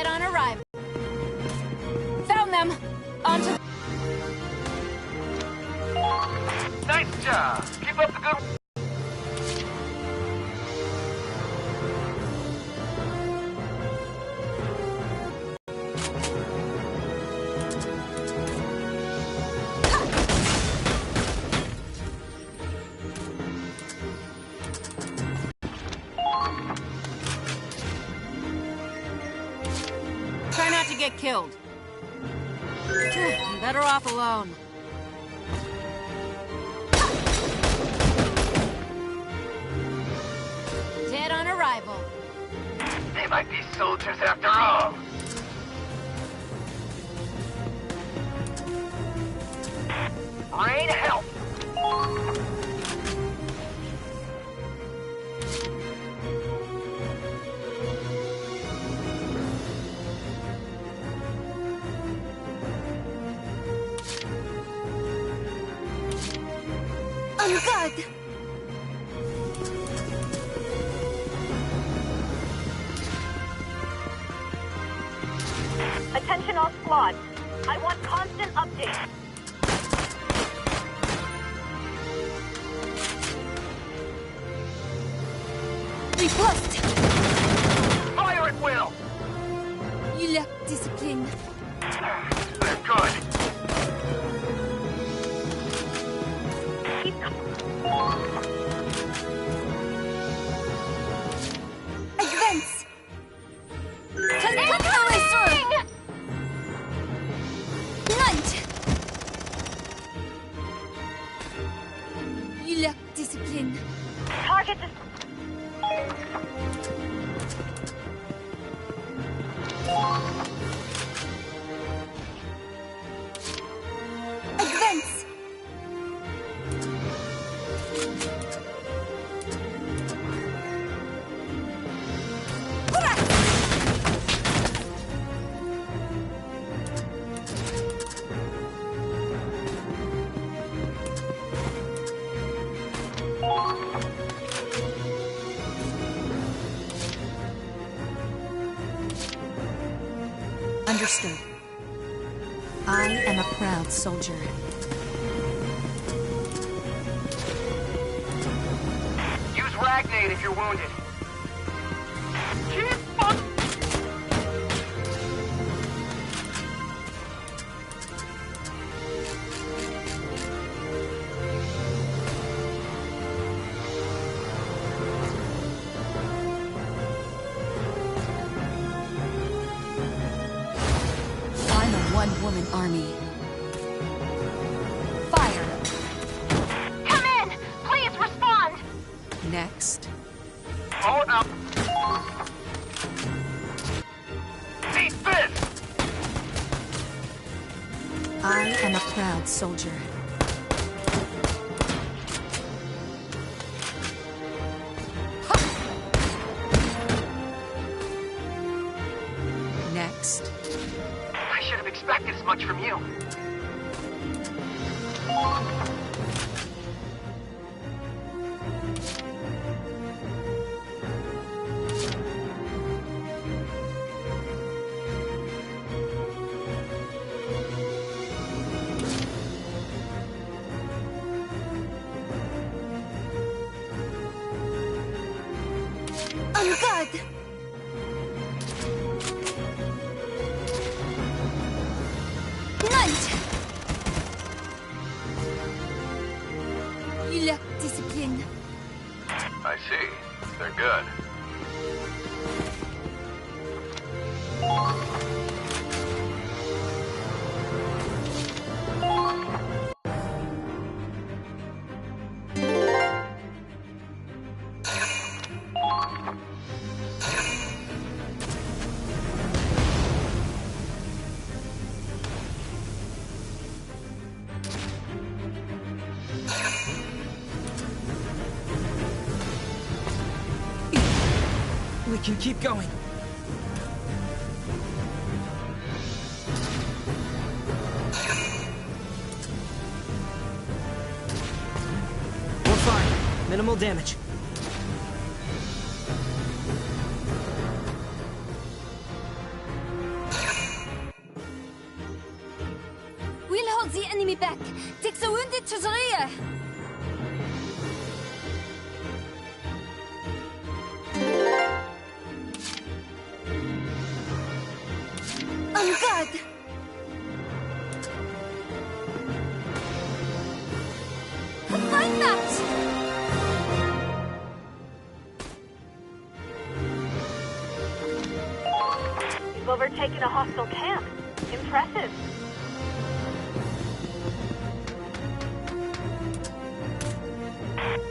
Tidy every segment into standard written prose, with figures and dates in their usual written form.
Dead on arrival. Found them! Onto... Nice job! Keep up the good... Try not to get killed. I'm better off alone. Dead on arrival. They might be soldiers after all. Rain help! On guard! Attention all squads. I want constant updates. Riposte! Fire at will! You lack discipline. They're good. Keep Advance! Lunge! You lack discipline. target is... Advance! Understood. I am a proud soldier. Use Ragnade if you're wounded. Keep up! I'm a one-woman army. Fire! Come in! Please respond! Next. Hold up! Eat this! I am a proud soldier. Next. I should have expected as much from you. On guard! Lunge! You lack discipline. I see. They're good. We can keep going. We're fine. Minimal damage. me back. Take the wounded to the rear. On guard. Fight match. You've overtaken a hostile camp. Impressive.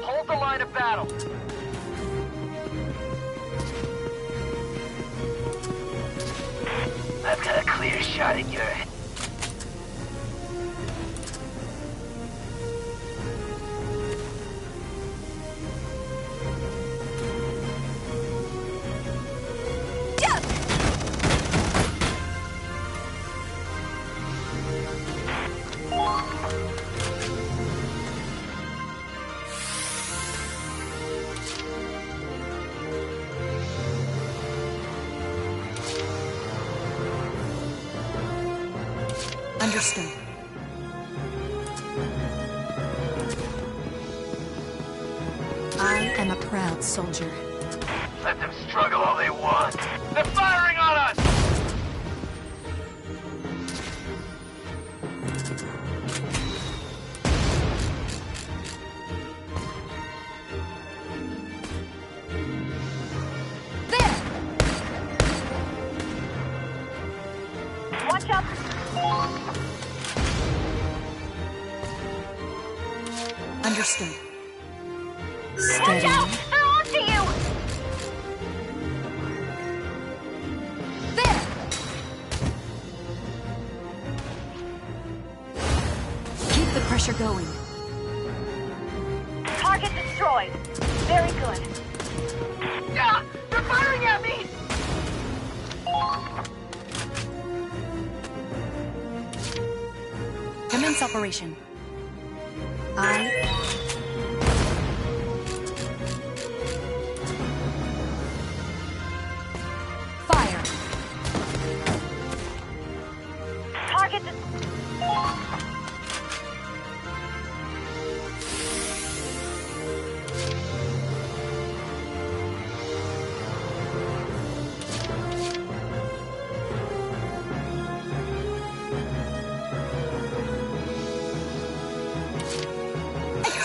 Hold the line of battle. I've got a clear shot at your head. Understood. I am a proud soldier. Let them struggle all they want. They're firing on us! There! Watch out! Understood. Watch Steady. out! They're onto you! There! Keep the pressure going. Target destroyed. Very good. Ah, they're firing at me! Commence operation. Fire. Target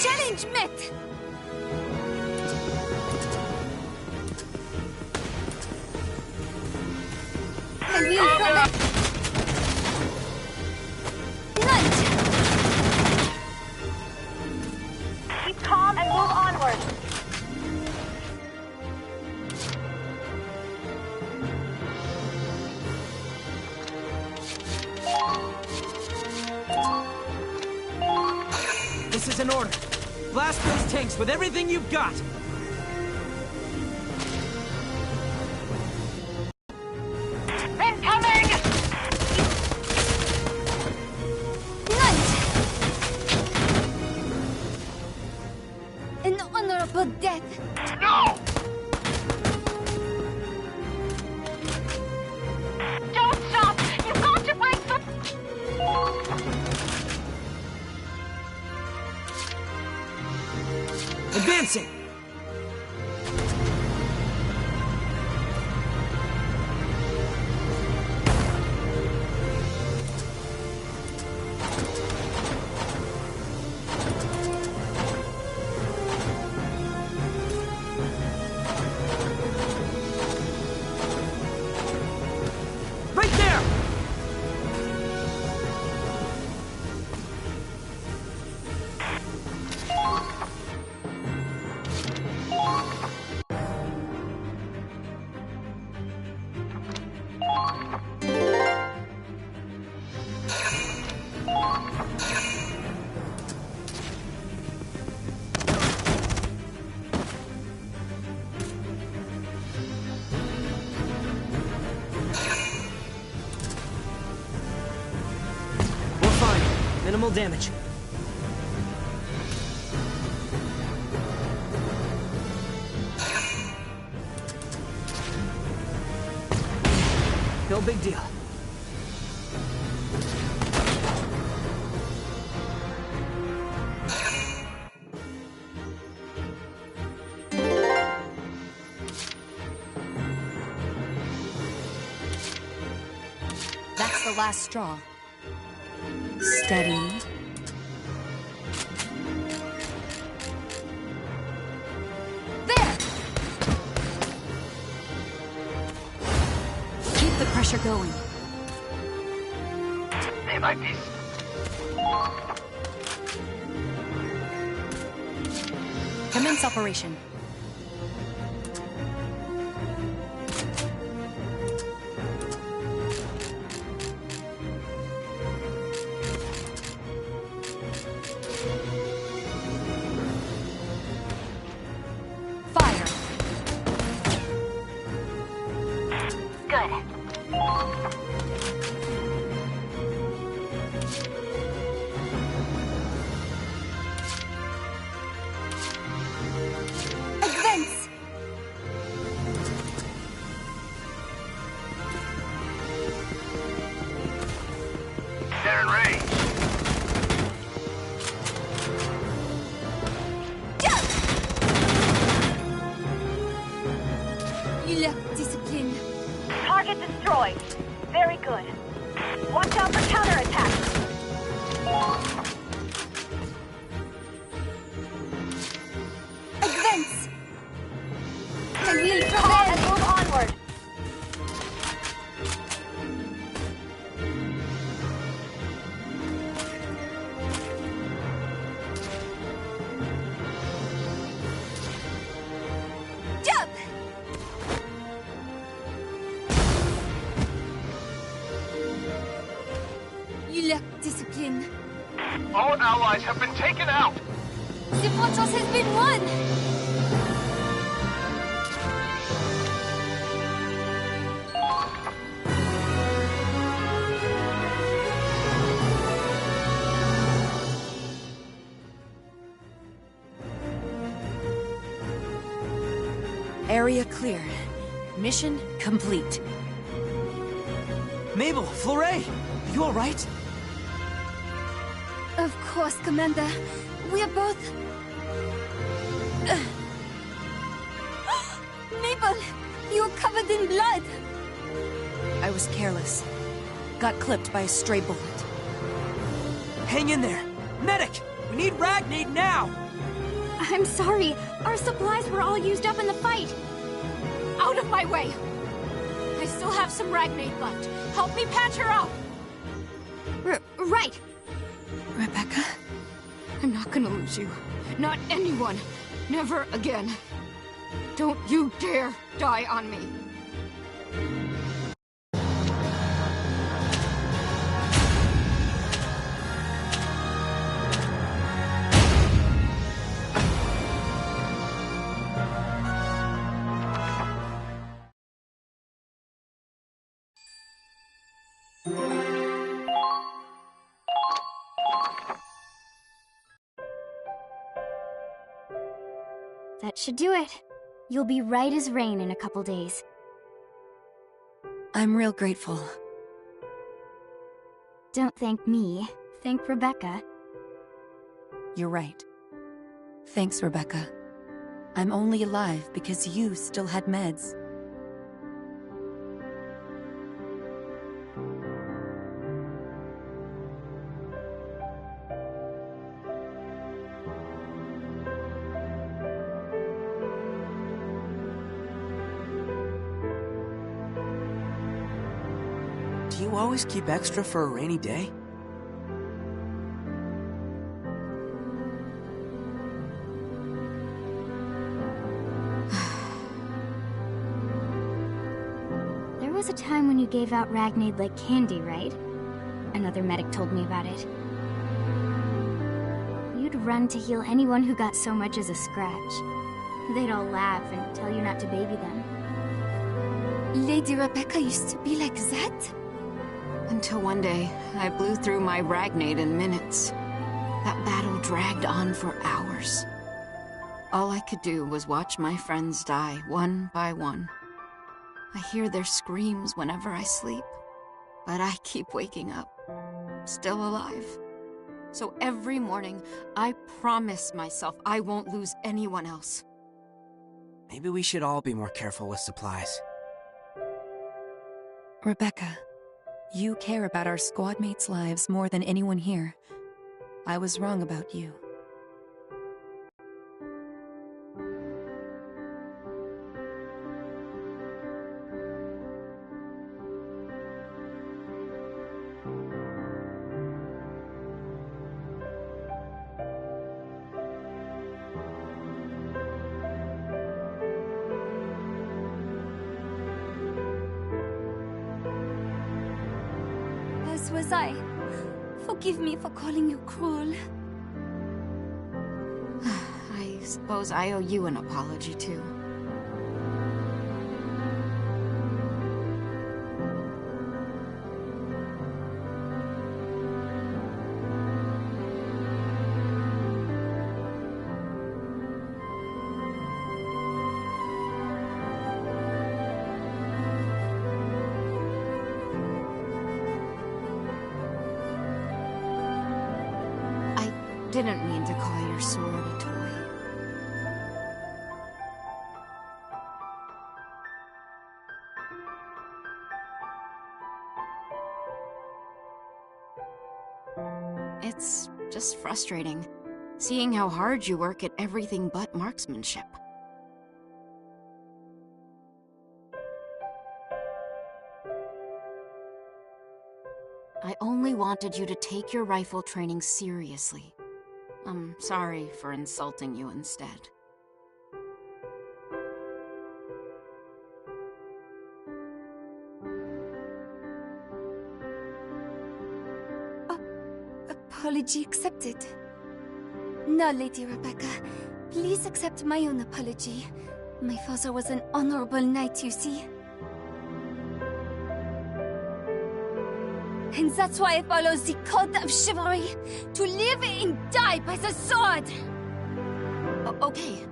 Challenge met! And we'll collect... Lunch! keep calm and move onward. This is an order. Blast those tanks with everything you've got! Incoming! Lunch! An honorable death! No! Don't stop! You've got to break the... Advancing! Right there! We're fine. Minimal damage. No big deal. the last straw. Steady. There! Keep the pressure going. They might be... Commence operation. Fire. Good. Advance! They're in range. Il a discipline. Target destroyed. Very good. Watch out for counterattack. Advance! I will Come on and prevail! move onward. Jump! Il a discipline. All allies have been taken out. The fortress has been won! Area clear. Mission complete. Mabel, Fleury, you alright? Of course, Commander. We are both... Mabel! You are covered in blood! I was careless. Got clipped by a stray bullet. Hang in there! Medic! We need Ragnade now! I'm sorry. Our supplies were all used up in the fight. Out of my way! I still have some Ragnade left. Help me patch her up! Right. Rebecca? I'm not gonna lose you. Not anyone. Never again. Don't you dare die on me. That should do it. You'll be right as rain in a couple days. I'm real grateful. Don't thank me. Thank Rebecca. You're right. Thanks, Rebecca. I'm only alive because you still had meds. Do you always keep extra for a rainy day? There was a time when you gave out Ragnade like candy, right? Another medic told me about it. You'd run to heal anyone who got so much as a scratch. They'd all laugh and tell you not to baby them. Lady Rebecca used to be like that? Until one day, I blew through my Ragnade in minutes. That battle dragged on for hours. All I could do was watch my friends die, one by one. I hear their screams whenever I sleep, but I keep waking up, still alive. So every morning, I promise myself I won't lose anyone else. Maybe we should all be more careful with supplies. Rebecca, You care about our squad mates' lives more than anyone here. I was wrong about you. As was I. Forgive me for calling you cruel. I suppose I owe you an apology, too. Didn't mean to call your sword a toy. It's just frustrating, seeing how hard you work at everything but marksmanship. I only wanted you to take your rifle training seriously. I'm sorry for insulting you instead. Apology accepted. No, Lady Rebecca. Please accept my own apology. My father was an honorable knight, you see. And that's why I follow the code of chivalry, to live and die by the sword! Okay,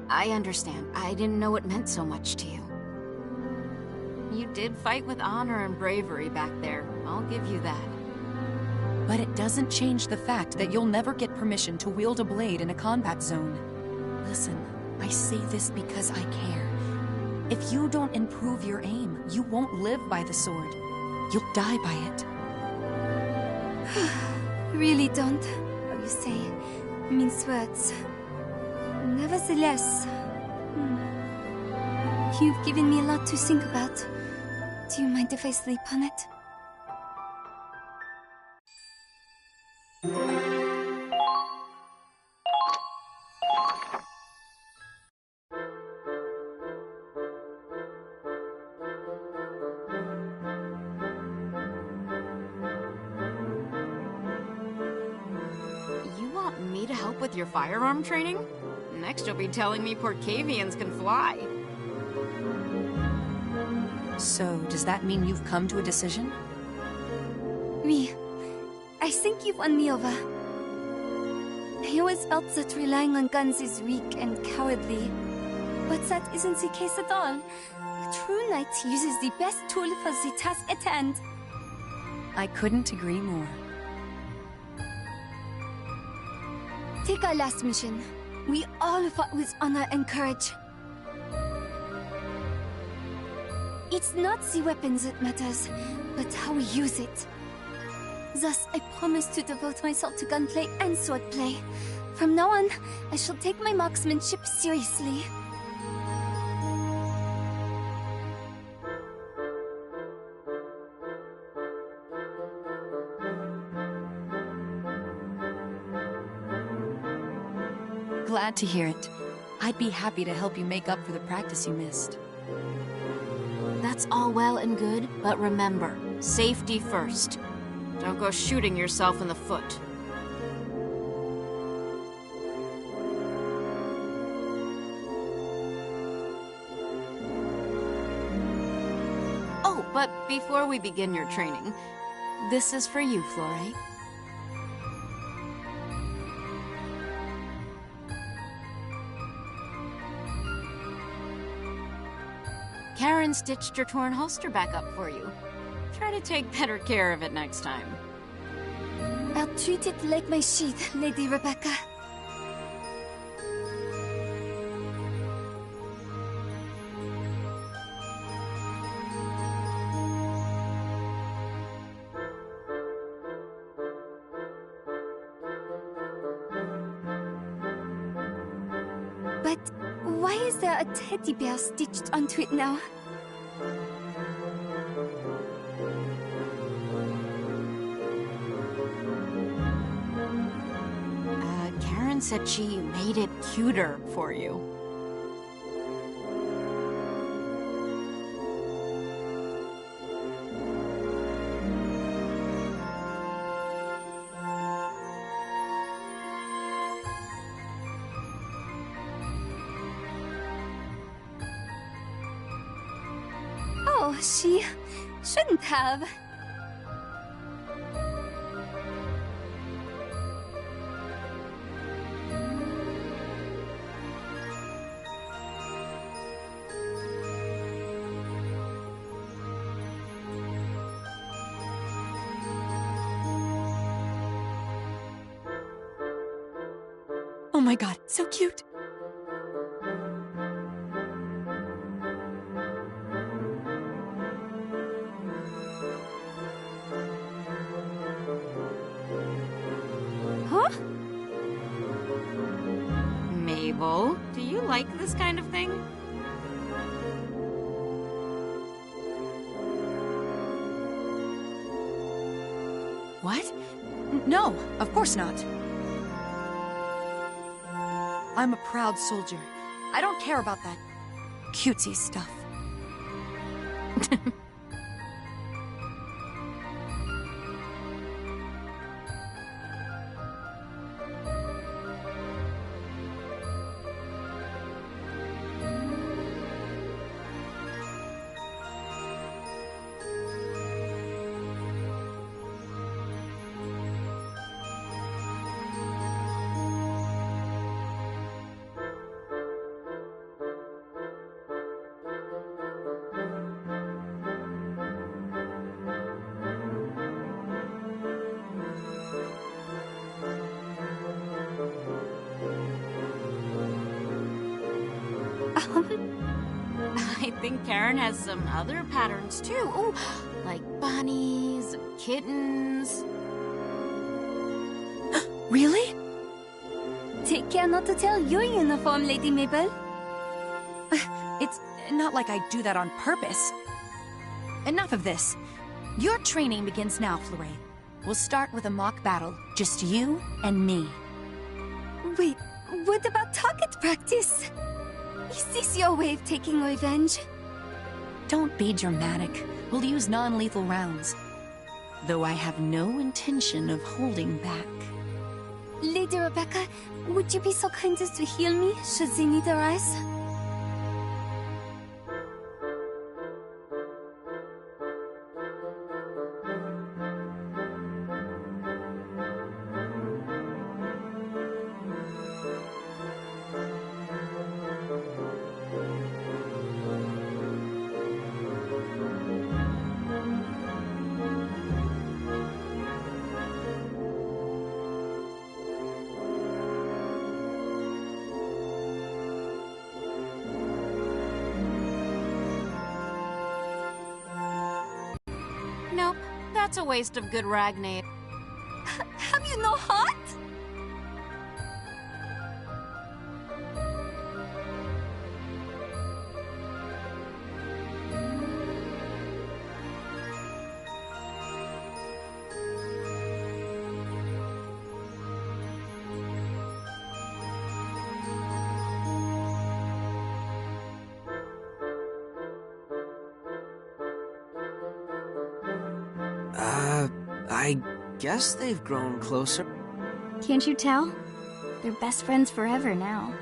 I understand. I didn't know it meant so much to you. You did fight with honor and bravery back there, I'll give you that. But it doesn't change the fact that you'll never get permission to wield a blade in a combat zone. Listen, I say this because I care. If you don't improve your aim, you won't live by the sword. You'll die by it. Really don't, how you say, mince words. Nevertheless, you've given me a lot to think about. Do you mind if I sleep on it? Me to help with your firearm training? Next you'll be telling me Porcavians can fly. So, does that mean you've come to a decision? Oui. I think you've won me over. I always felt that relying on guns is weak and cowardly. But that isn't the case at all. A true knight uses the best tool for the task at hand. I couldn't agree more. Take our last mission. We all fought with honor and courage. It's not the weapons that matters, but how we use it. Thus, I promise to devote myself to gunplay and swordplay. From now on, I shall take my marksmanship seriously. Glad to hear it. I'd be happy to help you make up for the practice you missed. That's all well and good, but remember, safety first. Don't go shooting yourself in the foot. Oh, but before we begin your training, this is for you, Flore. Karen stitched your torn holster back up for you. Try to take better care of it next time. I'll treat it like my sheath, Lady Rebecca. Why is there a teddy bear stitched onto it now? Karen said she made it cuter for you. Oh, she shouldn't have. Oh my god, so cute! Huh? Mabel, do you like this kind of thing? What? No, of course not. I'm a proud soldier. I don't care about that cutesy stuff. I think Karen has some other patterns too. Ooh, like bunnies and kittens. Really? Take care not to tear your uniform, Lady Mabel. It's not like I do that on purpose. Enough of this. Your training begins now, Fleury. We'll start with a mock battle. Just you and me. Wait, what about target practice? Is this your way of taking revenge? Don't be dramatic. We'll use non-lethal rounds. Though I have no intention of holding back. Lady Rebecca, would you be so kind as to heal me, should they need arise? Nope, that's a waste of good ragnade. Have you no heart? I guess they've grown closer. Can't you tell? They're best friends forever now.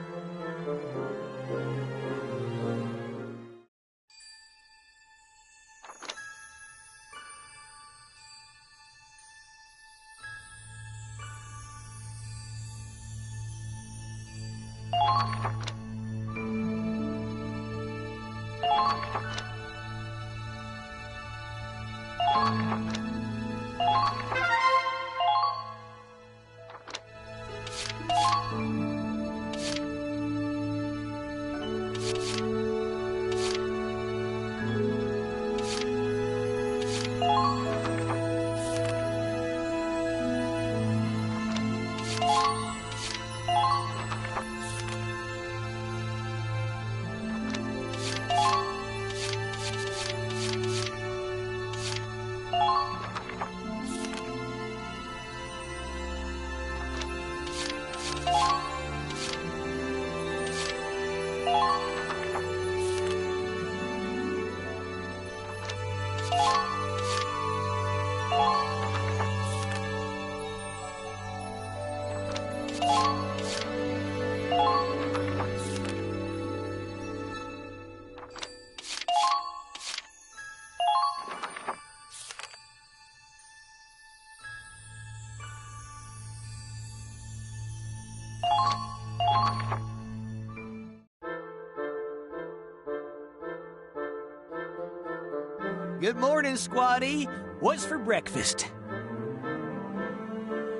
Good morning, Squatty. What's for breakfast?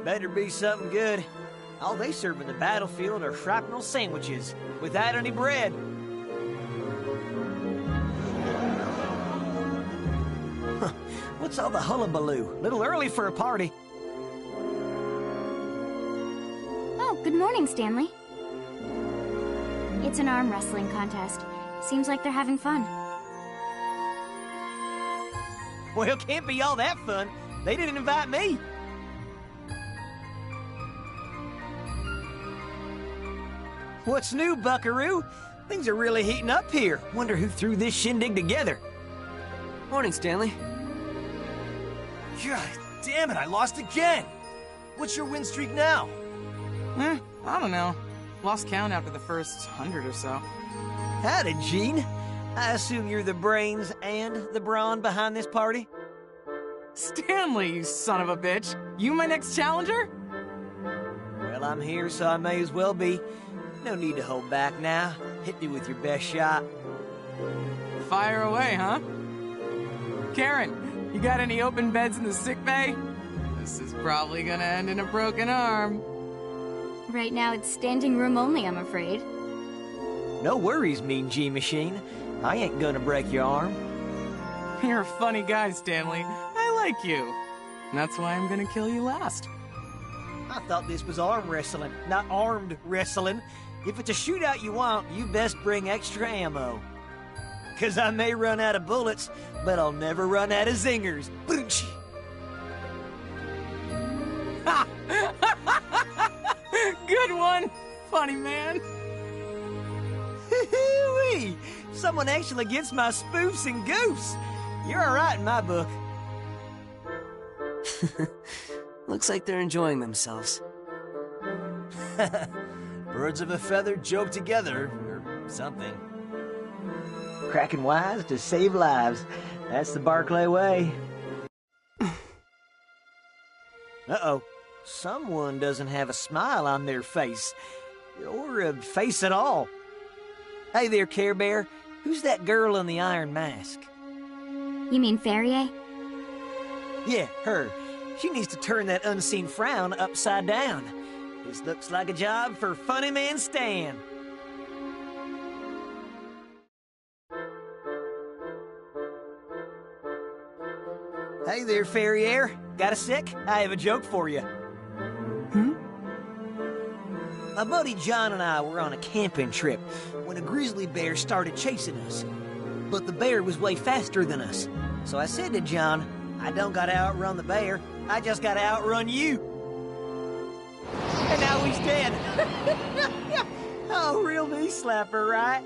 Better be something good. All they serve in the battlefield are shrapnel sandwiches without any bread. What's all the hullabaloo? Little early for a party. Oh, good morning, Stanley. It's an arm wrestling contest. Seems like they're having fun. Well, can't be all that fun. They didn't invite me. What's new, buckaroo? Things are really heating up here. Wonder who threw this shindig together. Morning, Stanley. God damn it, I lost again! What's your win streak now? I don't know. Lost count after the first 100 or so. Howdy, Gene. I assume you're the brains and the brawn behind this party? Stanley, you son of a bitch! You my next challenger? Well, I'm here, so I may as well be. No need to hold back now. Hit me with your best shot. Fire away, huh? Karen, you got any open beds in the sick bay? This is probably gonna end in a broken arm. Right now, it's standing room only, I'm afraid. No worries, Mean G-Machine. I ain't gonna break your arm. You're a funny guy, Stanley. I like you. And that's why I'm gonna kill you last. I thought this was arm wrestling, not armed wrestling. If it's a shootout you want, you best bring extra ammo. 'Cause I may run out of bullets, but I'll never run out of zingers. Boonch! Ha! Good one, funny man. Hoo-wee! Someone actually gets my spoofs and goofs. You're all right in my book. Looks like they're enjoying themselves. Birds of a feather joke together, or something. Cracking wise to save lives. That's the Barclay way. Uh-oh. Someone doesn't have a smile on their face. Or a face at all. Hey there, Care Bear. Who's that girl in the iron mask? You mean Ferrier? Yeah, her. She needs to turn that unseen frown upside down. This looks like a job for Funny Man Stan. Hey there, Ferrier. Got a sec? I have a joke for you. My buddy John and I were on a camping trip when a grizzly bear started chasing us. But the bear was way faster than us. So I said to John, I don't gotta outrun the bear, I just gotta outrun you. And now he's dead. Oh, real knee slapper, right?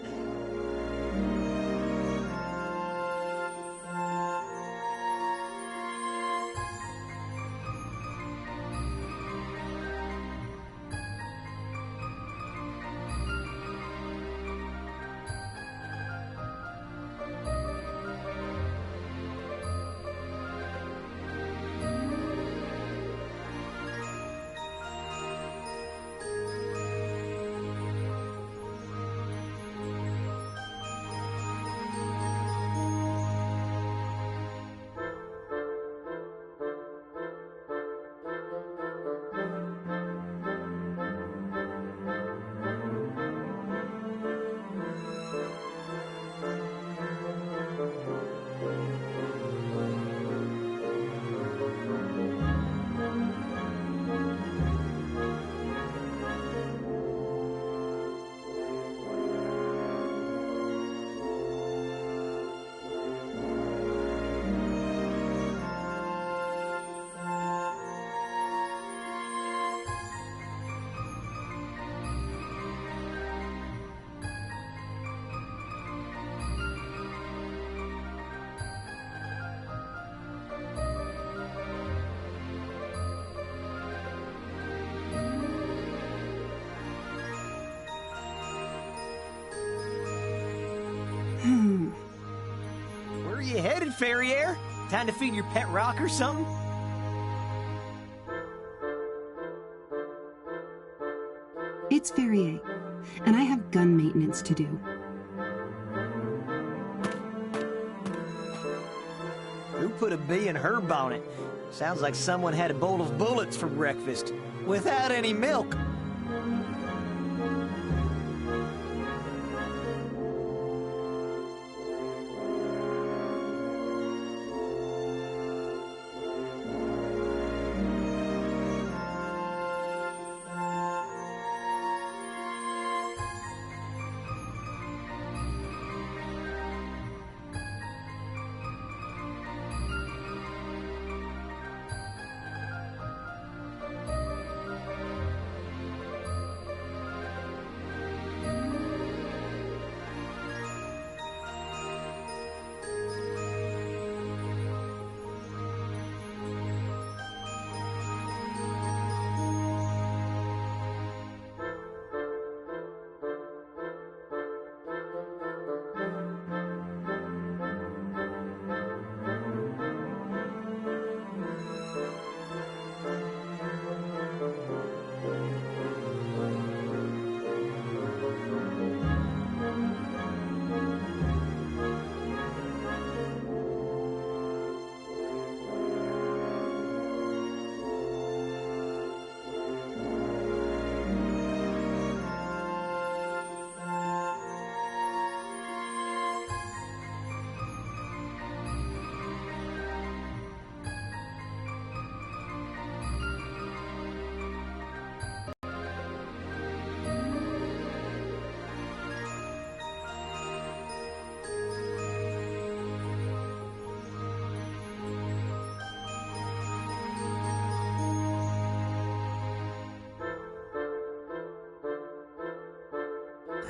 Ferrier? Time to feed your pet rock or something? It's Ferrier, and I have gun maintenance to do. Who put a bee in her bonnet? Sounds like someone had a bowl of bullets for breakfast, without any milk.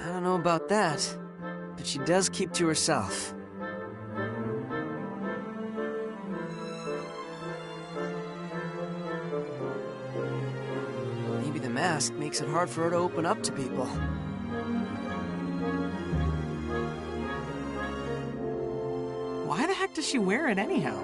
I don't know about that, but she does keep to herself. Maybe the mask makes it hard for her to open up to people. Why the heck does she wear it anyhow?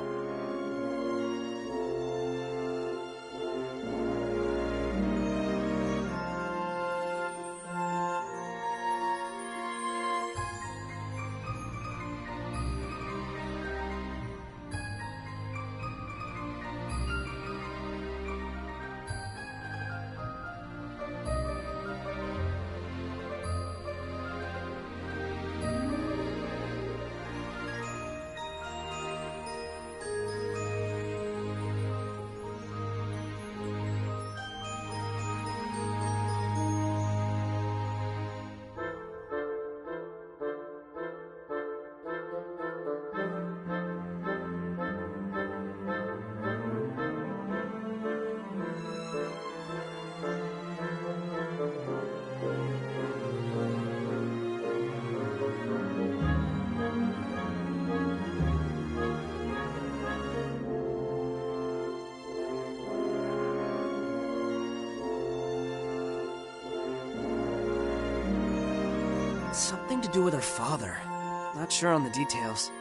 Something to do with her father. Not sure on the details.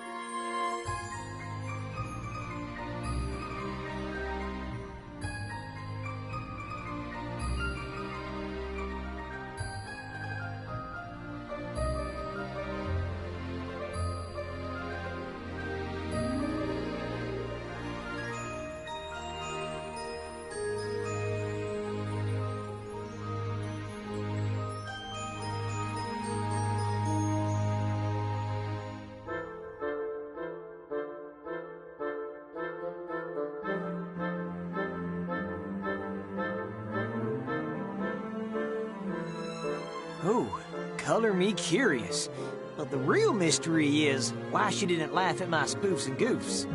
Oh, color me curious. But the real mystery is why she didn't laugh at my spoofs and goofs.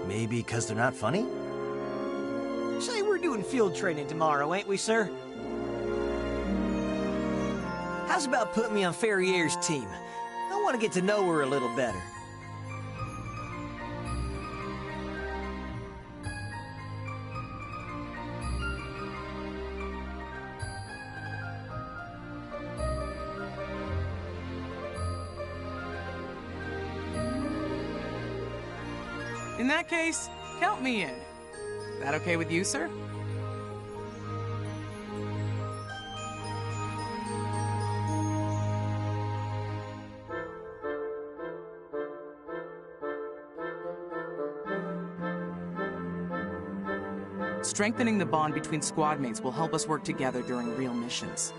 Maybe because they're not funny? Say we're doing field training tomorrow, ain't we, sir? How's about putting me on Ferrier's team? I want to get to know her a little better. In that case, count me in. That okay with you, sir? Strengthening the bond between squad mates will help us work together during real missions.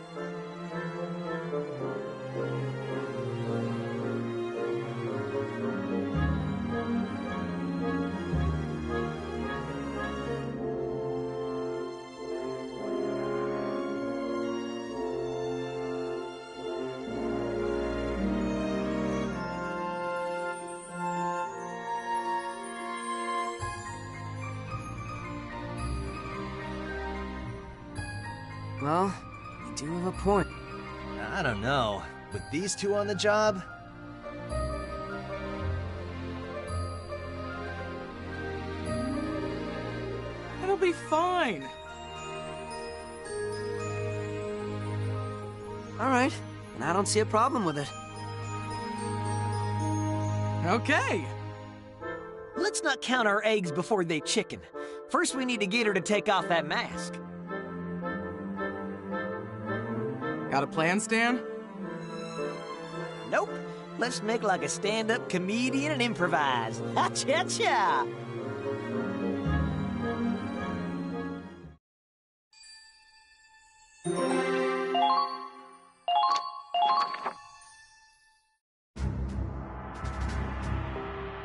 Well, you do have a point. I don't know. With these two on the job? It'll be fine. Alright, and I don't see a problem with it. Okay. Let's not count our eggs before they chicken. First, we need to get her to take off that mask. Got a plan, Stan? Nope. Let's make like a stand-up comedian and improvise. Ha-cha-cha!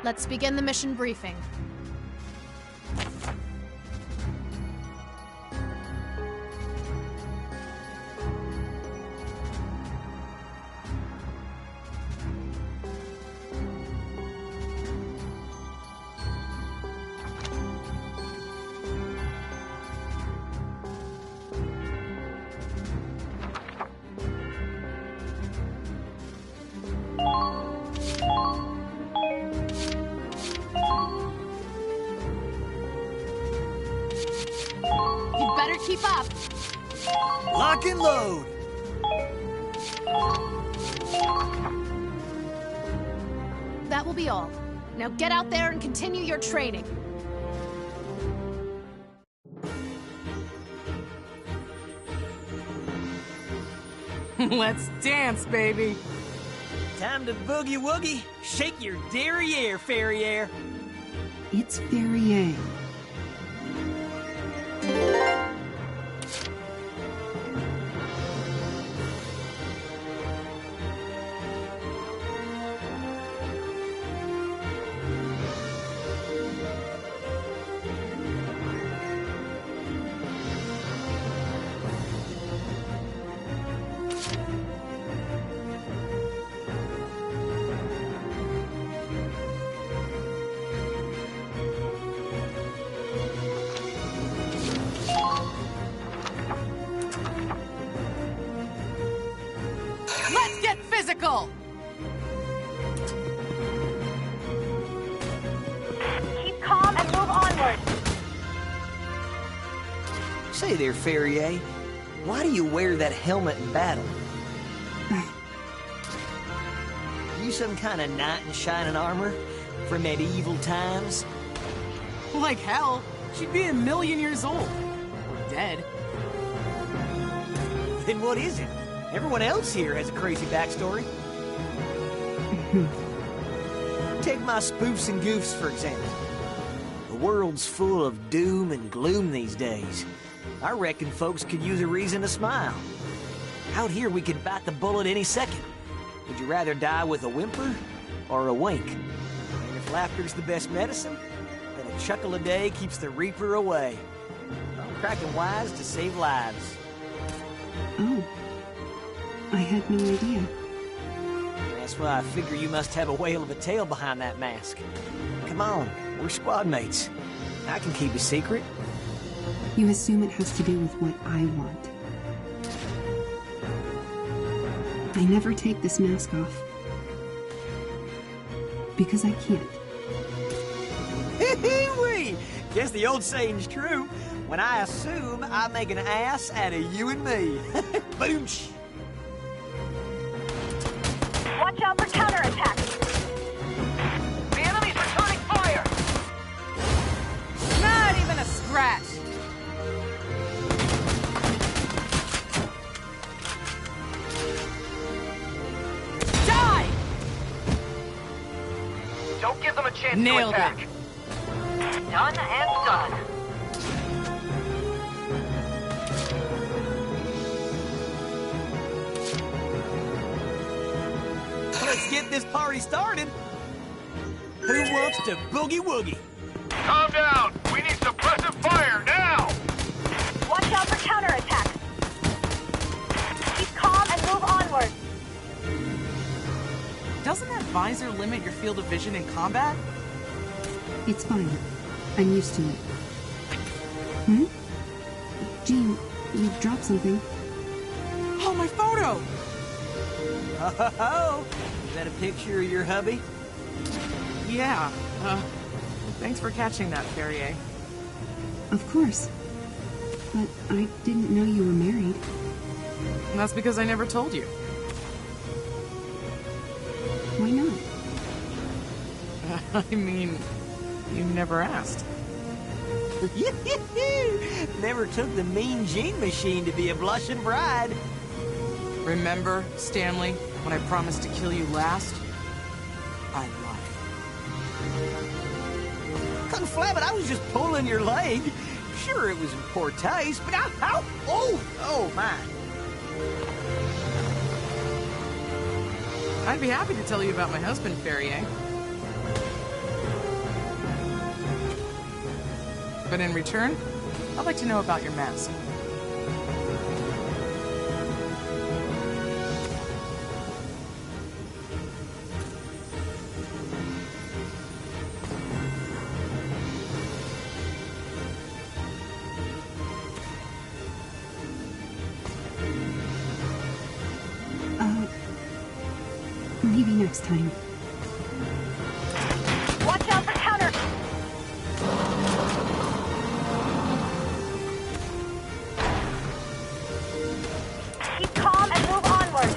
Let's begin the mission briefing. You'd better keep up. Lock and load! That will be all. Now get out there and continue your training. Let's dance, baby. Time to boogie-woogie. Shake your derriere, Ferriere. It's Ferrier. Let's get physical! Keep calm and move onward. Say there, Ferrier. Why do you wear that helmet in battle? You some kind of knight in shining armor from medieval times? Like hell. She'd be 1,000,000 years old. Or dead. Then what is it? Everyone else here has a crazy backstory. Take my spoofs and goofs, for example. The world's full of doom and gloom these days. I reckon folks could use a reason to smile. Out here, we could bite the bullet any second. Would you rather die with a whimper or a wink? And if laughter's the best medicine, then a chuckle a day keeps the reaper away. I'm cracking wise to save lives. Oh. I had no idea. That's why I figure you must have a whale of a tail behind that mask. Come on, we're squad mates. I can keep a secret. You assume it has to do with what I want. I never take this mask off. Because I can't. Hee-hee-wee! Guess the old saying's true. When I assume, I make an ass out of you and me. Boomsh! Watch out for counterattacks. The enemy's returning fire! Don't give them a chance Nailed to attack. it. Done and done. Let's get this party started. Who wants to boogie woogie? Calm down. We need suppressive fire now. Watch out for counterattacks. Keep calm and move onward. Doesn't that visor limit your field of vision in combat? It's fine. I'm used to it. Hmm? Jean, you dropped something. Oh, my photo! Oh, is that a picture of your hubby? Yeah, thanks for catching that, Ferrier. Of course. But I didn't know you were married. And that's because I never told you. Why not? I mean, you never asked. Never took the Mean Gene Machine to be a blushing bride. Remember, Stanley, when I promised to kill you last? I lied. Conflab it, I was just pulling your leg. Sure, it was in poor taste, but ow! Oh my. I'd be happy to tell you about my husband, Ferrier. But in return, I'd like to know about your mask. Maybe next time. Watch out for counter. Keep calm and move onward.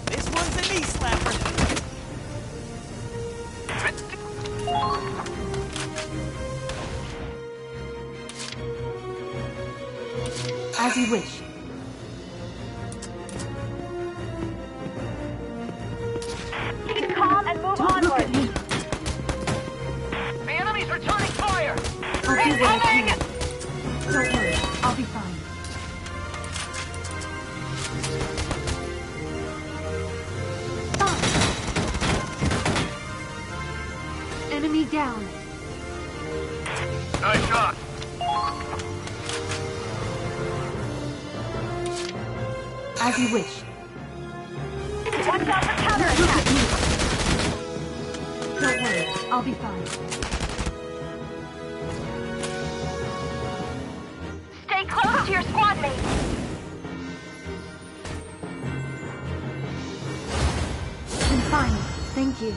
This one's a knee slapper. As you wish. Keep calm and move onward. The enemy's returning fire. I'll do what I can. Don't worry, I'll be fine. Enemy down. Nice shot. As you wish. Watch out for counterattack. Don't worry, I'll be fine. Stay close to your squad mates. I'm fine, thank you.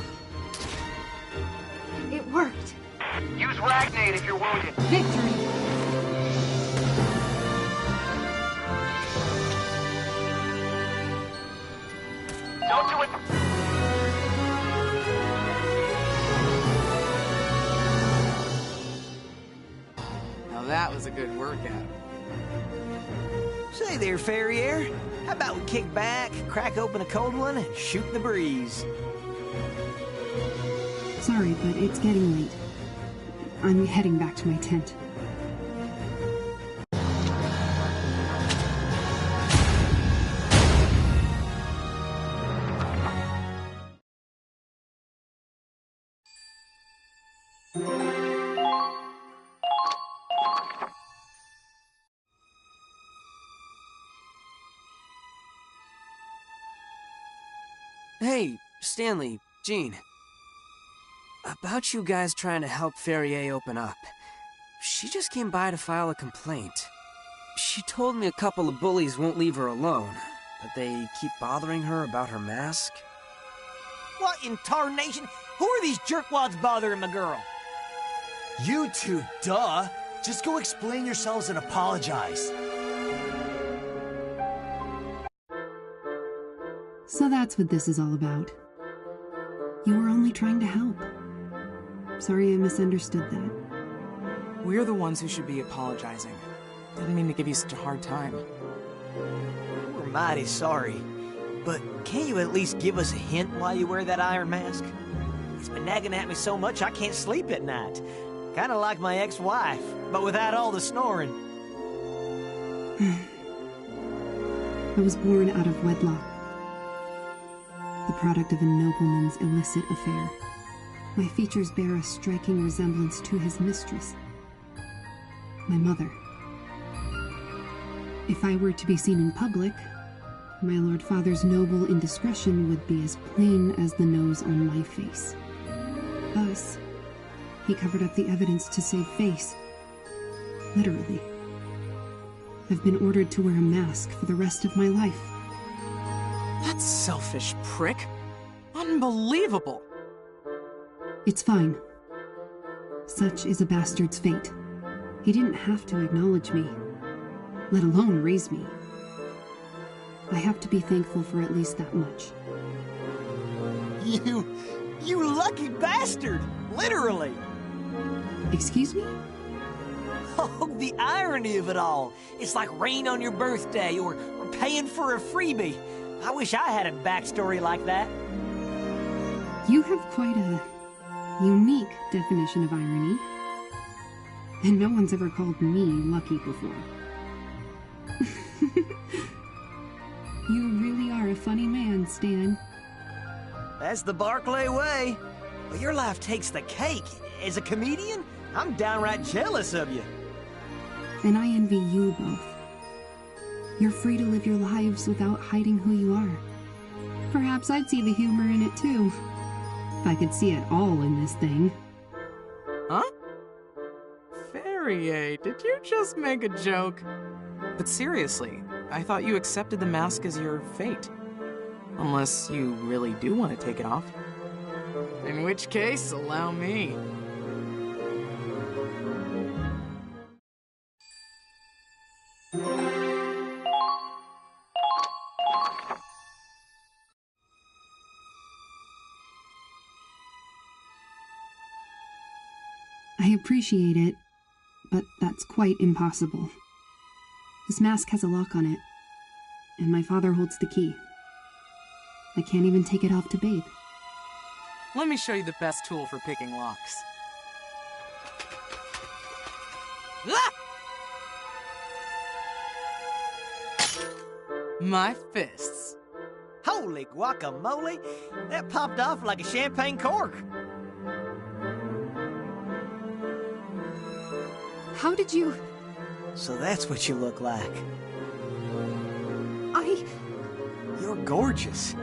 It worked. Use Ragnade if you're wounded. Victory! Don't do it. Now that was a good workout. Say there, Ferrier. How about we kick back, crack open a cold one, and shoot the breeze? Sorry, but it's getting late. I'm heading back to my tent. Hey, Stanley, Jean. About you guys trying to help Ferrier open up. She just came by to file a complaint. She told me a couple of bullies won't leave her alone, that they keep bothering her about her mask. What in tarnation? Who are these jerkwads bothering my girl? You two, duh. Just go explain yourselves and apologize. So that's what this is all about. You were only trying to help. Sorry I misunderstood that. We're the ones who should be apologizing. Didn't mean to give you such a hard time. We're mighty sorry. But can't you at least give us a hint while you wear that iron mask? It's been nagging at me so much I can't sleep at night. Kinda like my ex-wife, but without all the snoring. I was born out of wedlock, the product of a nobleman's illicit affair. My features bear a striking resemblance to his mistress, my mother. If I were to be seen in public, my Lord Father's noble indiscretion would be as plain as the nose on my face. Thus, he covered up the evidence to save face. Literally. I've been ordered to wear a mask for the rest of my life. That selfish prick. Unbelievable. It's fine. Such is a bastard's fate. He didn't have to acknowledge me, let alone raise me. I have to be thankful for at least that much. You lucky bastard! Literally! Excuse me? Oh, the irony of it all. It's like rain on your birthday or paying for a freebie. I wish I had a backstory like that. You have quite a unique definition of irony. And no one's ever called me lucky before. You really are a funny man, Stan. That's the Barclay way. Well, your life takes the cake. As a comedian, I'm downright jealous of you. And I envy you both. You're free to live your lives without hiding who you are. Perhaps I'd see the humor in it too. If I could see it all in this thing. Huh? Ferrier, did you just make a joke? But seriously, I thought you accepted the mask as your fate. Unless you really do want to take it off. In which case, allow me. I appreciate it, but that's quite impossible. This mask has a lock on it, and my father holds the key. I can't even take it off to bathe. Let me show you the best tool for picking locks. Ah! My fists. Holy guacamole! That popped off like a champagne cork. How did you... So that's what you look like. I... You're gorgeous.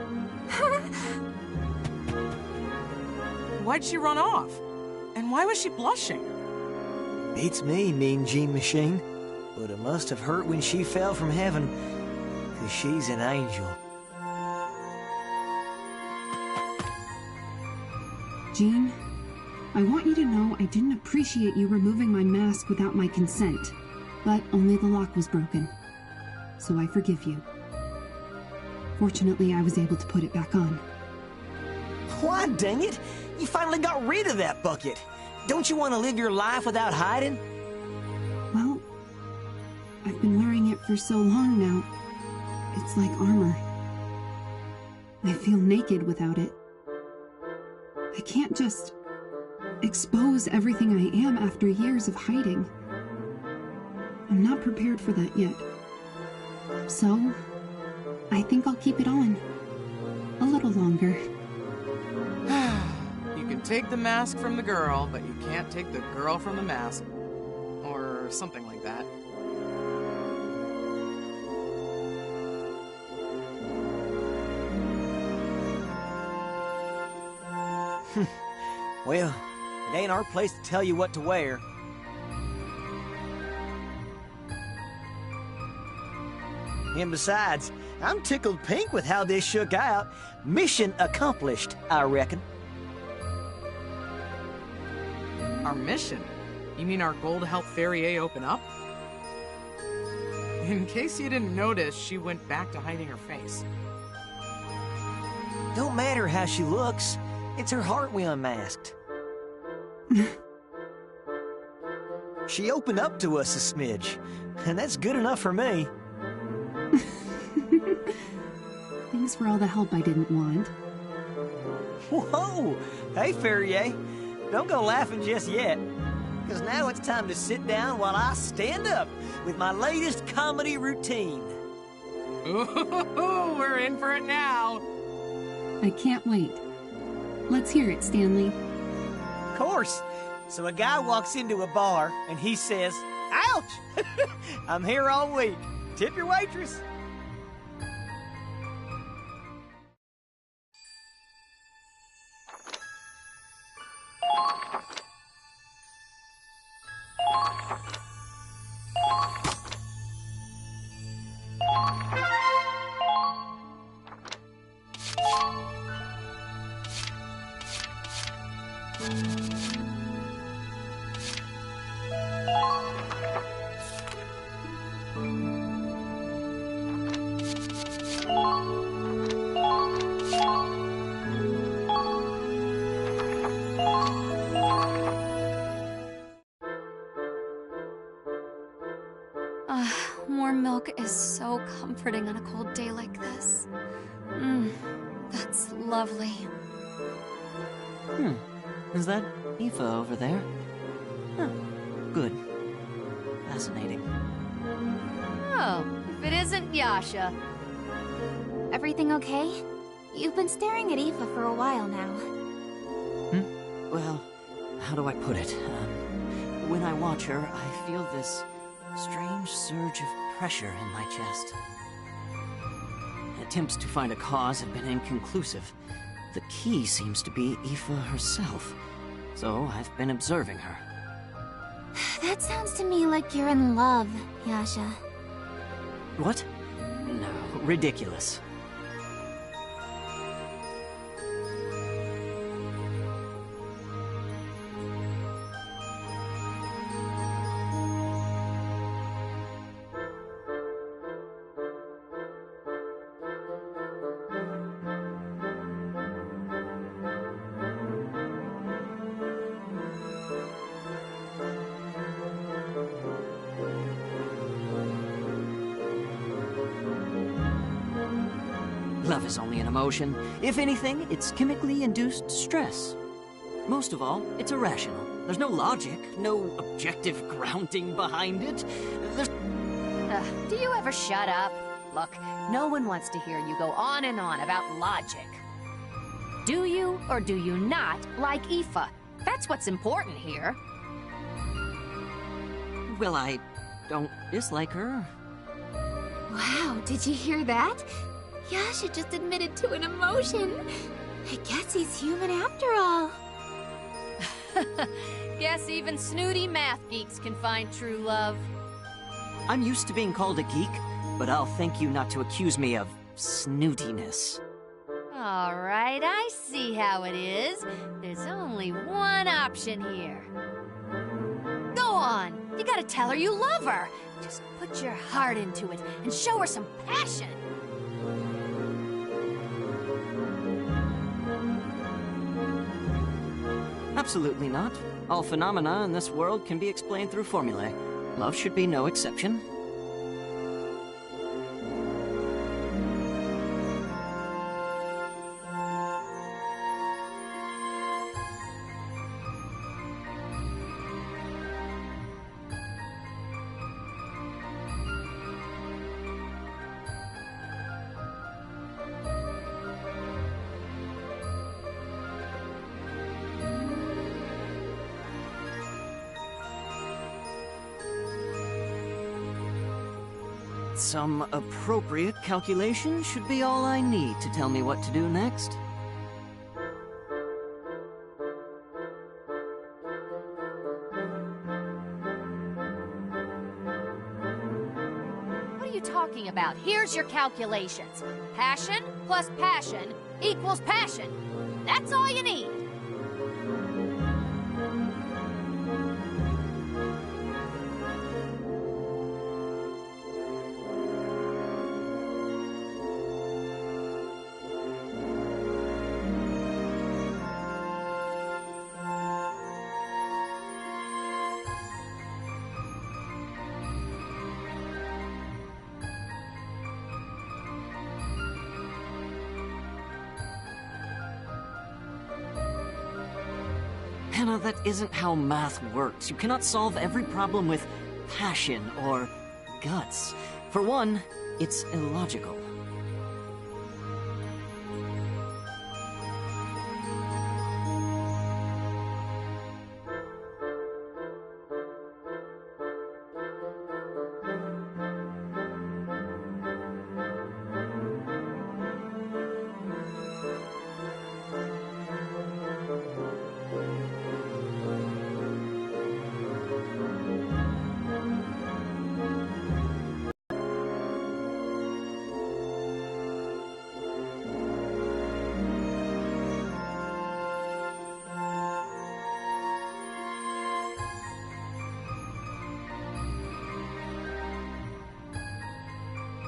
Why'd she run off? And why was she blushing? Beats me, Mean Gene Machine. But it must have hurt when she fell from heaven. 'Cause she's an angel. Gene, I want you to know I didn't appreciate you removing my mask without my consent. But only the lock was broken. So I forgive you. Fortunately, I was able to put it back on. Why, dang it! You finally got rid of that bucket! Don't you want to live your life without hiding? Well, I've been wearing it for so long now. It's like armor. I feel naked without it. I can't just expose everything I am after years of hiding. I'm not prepared for that yet. So, I think I'll keep it on. A little longer. You can take the mask from the girl, but you can't take the girl from the mask. Or something like that. Well, it ain't our place to tell you what to wear. And besides, I'm tickled pink with how this shook out. Mission accomplished, I reckon. Our mission? You mean our goal to help Ferrier open up? In case you didn't notice, she went back to hiding her face. Don't matter how she looks. It's her heart we unmasked. She opened up to us a smidge, and that's good enough for me. Thanks Thanks for all the help I didn't want. Whoa! Hey, Ferrier. Don't go laughing just yet. Because now it's time to sit down while I stand up with my latest comedy routine. Ooh, we're in for it now. I can't wait. Let's hear it, Stanley. Of course. So a guy walks into a bar and he says, "Ouch! I'm here all week. Tip your waitress." Warm milk is so comforting on a cold day like this. That's lovely. Is that Aoife over there? Huh. Good. Fascinating. Oh, if it isn't Yasha. Everything okay? You've been staring at Aoife for a while now. Well, how do I put it? When I watch her, I feel this strange surge of pressure in my chest. Attempts to find a cause have been inconclusive. The key seems to be Aoife herself, so I've been observing her. That sounds to me like you're in love, Yasha. What? No, ridiculous. Love is only an emotion. If anything, it's chemically induced stress. Most of all, it's irrational. There's no logic, no objective grounding behind it. Do you ever shut up? Look, no one wants to hear you go on and on about logic. Do you or do you not like Aoife? That's what's important here. Well, I don't dislike her. Wow, did you hear that? Yasha just admitted to an emotion. I guess he's human after all. Guess even snooty math geeks can find true love. I'm used to being called a geek, but I'll thank you not to accuse me of snootiness. All right, I see how it is. There's only one option here. Go on. You gotta tell her you love her. Just put your heart into it and show her some passion. Absolutely not. All phenomena in this world can be explained through formulae. Love should be no exception. Some appropriate calculation should be all I need to tell me what to do next. What are you talking about? Here's your calculations. Passion plus passion equals passion. That's all you need. Hannah, that isn't how math works. You cannot solve every problem with passion or guts. For one, it's illogical.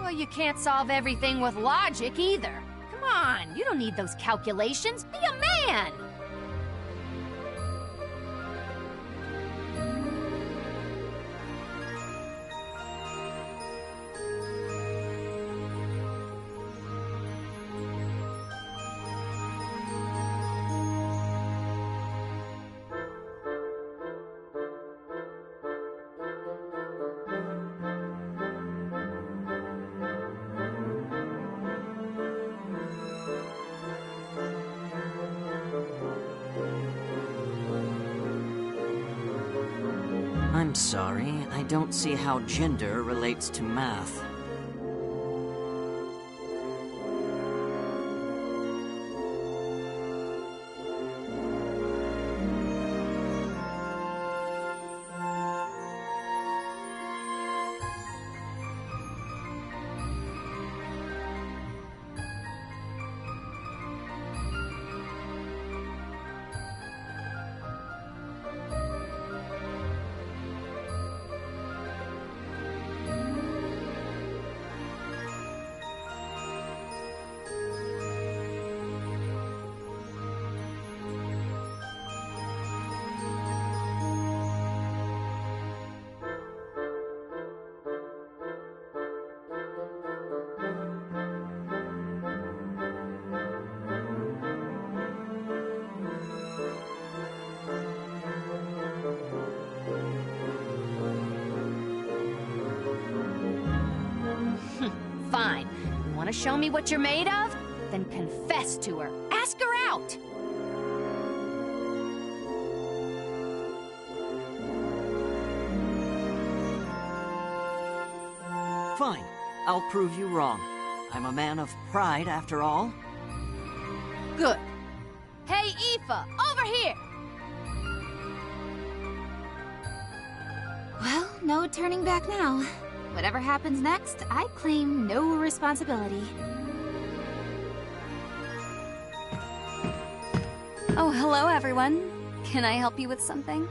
Well, you can't solve everything with logic either. Come on, you don't need those calculations. Be a man! I'm sorry, I don't see how gender relates to math. Fine. You want to show me what you're made of? Then confess to her. Ask her out! Fine. I'll prove you wrong. I'm a man of pride, after all. Good. Hey, Aoife, over here! Well, no turning back now. Whatever happens next, I claim no responsibility. Oh, hello everyone. Can I help you with something?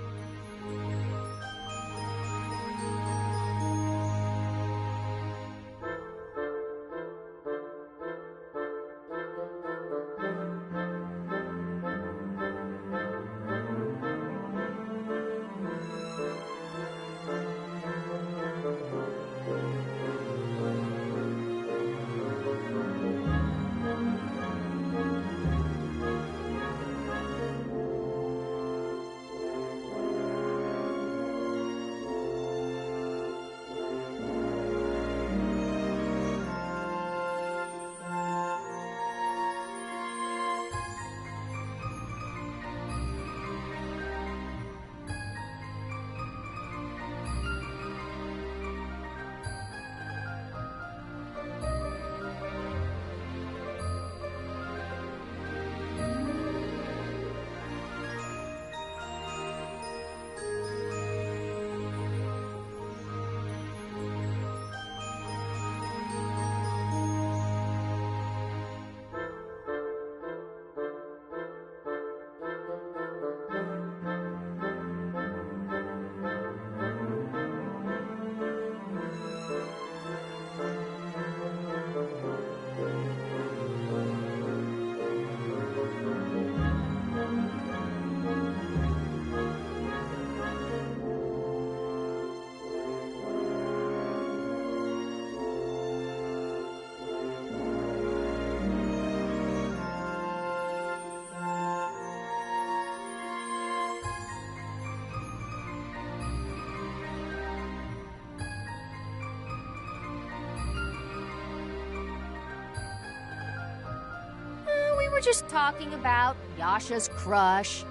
were just talking about Yasha's crush.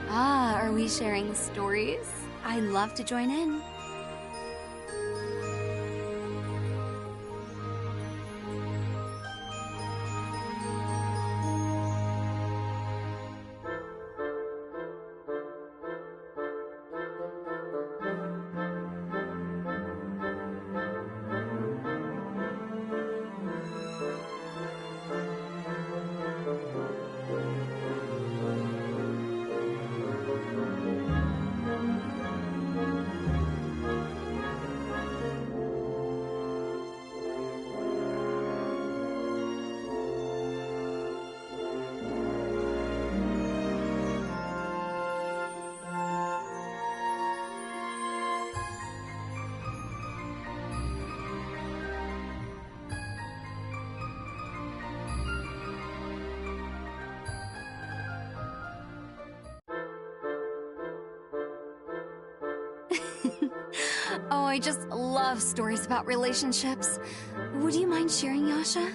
Ah, are we sharing stories? I'd love to join in. Oh, I just love stories about relationships. Would you mind sharing, Yasha?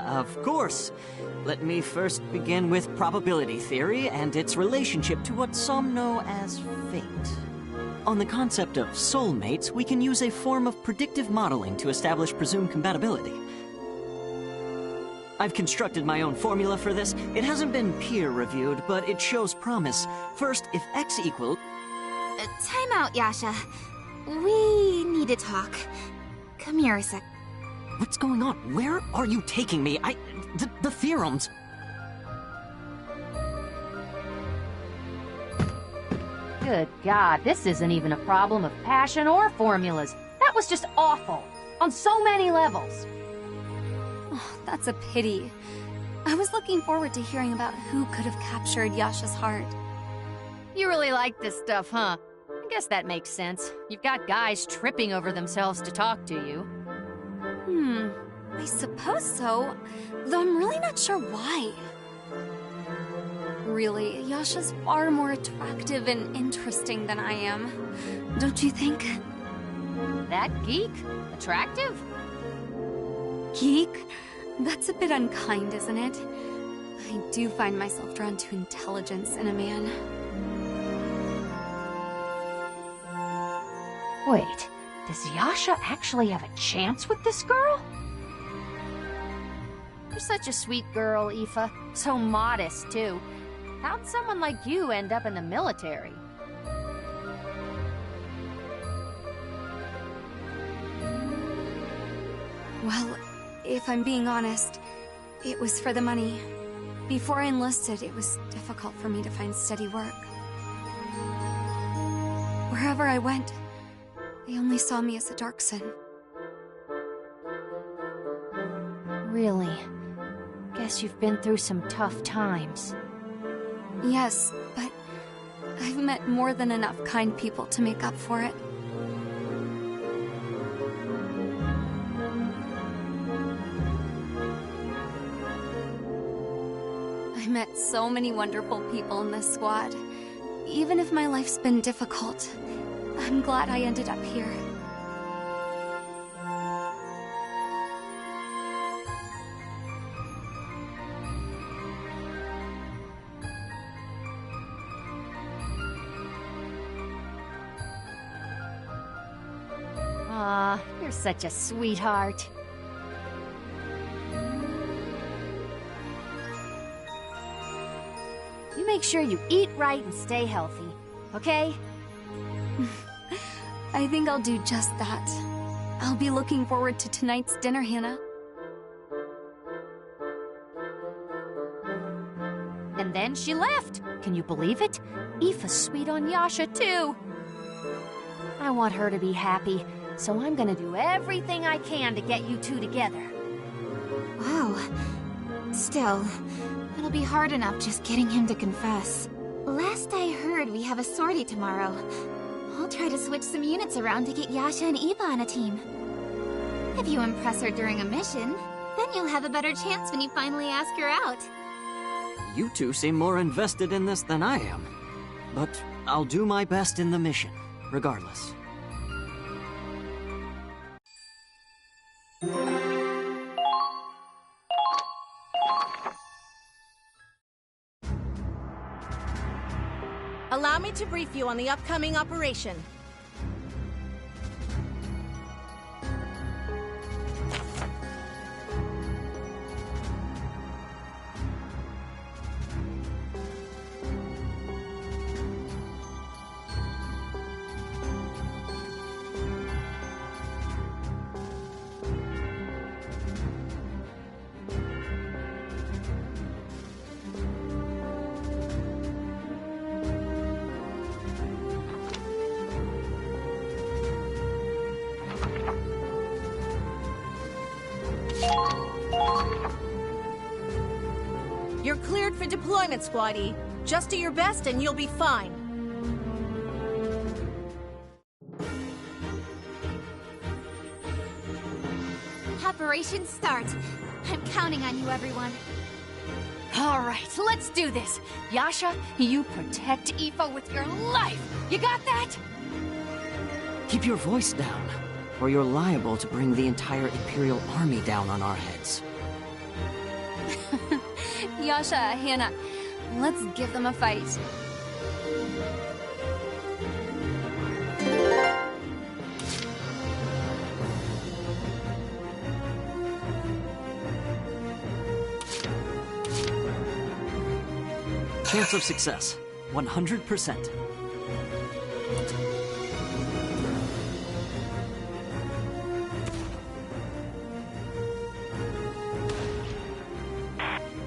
Of course. Let me first begin with probability theory and its relationship to what some know as fate. On the concept of soulmates, we can use a form of predictive modeling to establish presumed compatibility. I've constructed my own formula for this. It hasn't been peer-reviewed, but it shows promise. First, if X equals... Time out, Yasha. We need to talk. Come here a sec. What's going on? Where are you taking me? The theorems... Good God, this isn't even a problem of passion or formulas. That was just awful. On so many levels. Oh, that's a pity. I was looking forward to hearing about who could have captured Yasha's heart. You really like this stuff, huh? I guess that makes sense. You've got guys tripping over themselves to talk to you. I suppose so, though I'm really not sure why. Really, Yasha's far more attractive and interesting than I am. Don't you think? That geek? Attractive? Geek? That's a bit unkind, isn't it? I do find myself drawn to intelligence in a man. Wait, does Yasha actually have a chance with this girl? You're such a sweet girl, Aoife. So modest, too. How'd someone like you end up in the military? Well, if I'm being honest, it was for the money. Before I enlisted, it was difficult for me to find steady work. Wherever I went, they only saw me as a Darkson. Really? Guess you've been through some tough times. Yes, but I've met more than enough kind people to make up for it. I met so many wonderful people in this squad. Even if my life's been difficult, I'm glad I ended up here. Aw, you're such a sweetheart. You make sure you eat right and stay healthy, okay? I think I'll do just that. I'll be looking forward to tonight's dinner, Hannah. And then she left. Can you believe it? Aoife's sweet on Yasha, too. I want her to be happy, so I'm gonna do everything I can to get you two together. Wow. Still, it'll be hard enough just getting him to confess. Last I heard, we have a sortie tomorrow. I'll try to switch some units around to get Yasha and Eva on a team. If you impress her during a mission, then you'll have a better chance when you finally ask her out. You two seem more invested in this than I am. But I'll do my best in the mission, regardless. Allow me to brief you on the upcoming operation. You're cleared for deployment, Squaddy. Just do your best and you'll be fine. Operation start. I'm counting on you, everyone. All right, let's do this. Yasha, you protect Aoife with your life. You got that? Keep your voice down, or you're liable to bring the entire Imperial Army down on our heads. Yasha, Hannah, let's give them a fight. Chance of success, 100%.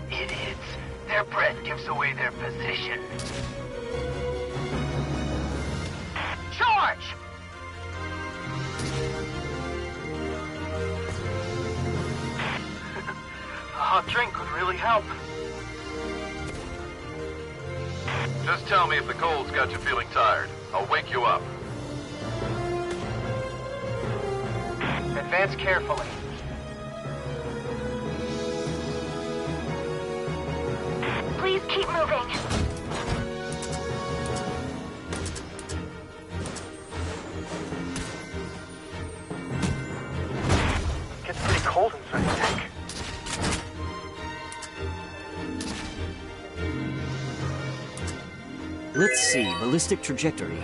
Idiots. Their breath gives away their position. Charge! A hot drink could really help. Just tell me if the cold's got you feeling tired. I'll wake you up. Advance carefully. Please keep moving. Gets pretty cold inside the tank. Let's see, ballistic trajectory.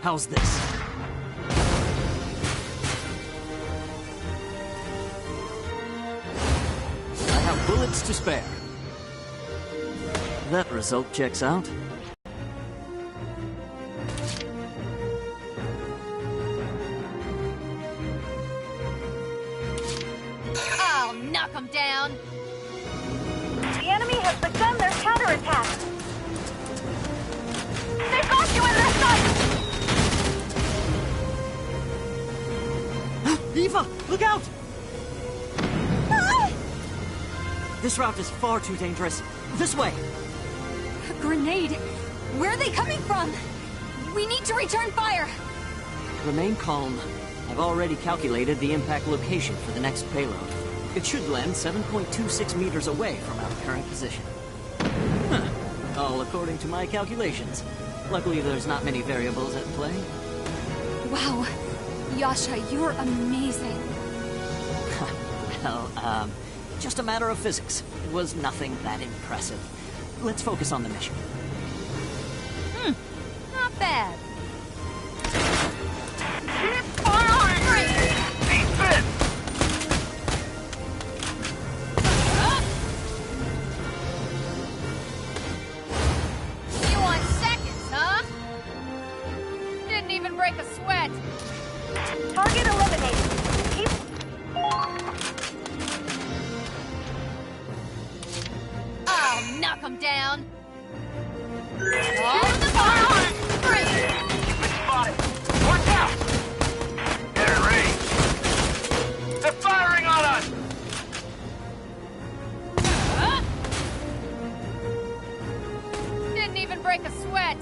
How's this? I have bullets to spare. That result checks out. I'll knock them down. The enemy has begun their counterattack. They've got you in their sights! Eva, look out! Ah! This route is far too dangerous. This way! A grenade! Where are they coming from? We need to return fire! Remain calm. I've already calculated the impact location for the next payload. It should land 7.26 meters away from our current position. Huh. All according to my calculations. Luckily, there's not many variables at play. Wow. Yasha, you're amazing. Well, just a matter of physics. It was nothing that impressive. Let's focus on the mission. Not bad. Keep firing! Defense! You want seconds, huh? Didn't even break a sweat. Target eliminated. Keep... I'll knock them down. All the fire! Free! You've been spotted! Watch out! Get in range! They're firing on us! Didn't even break a sweat.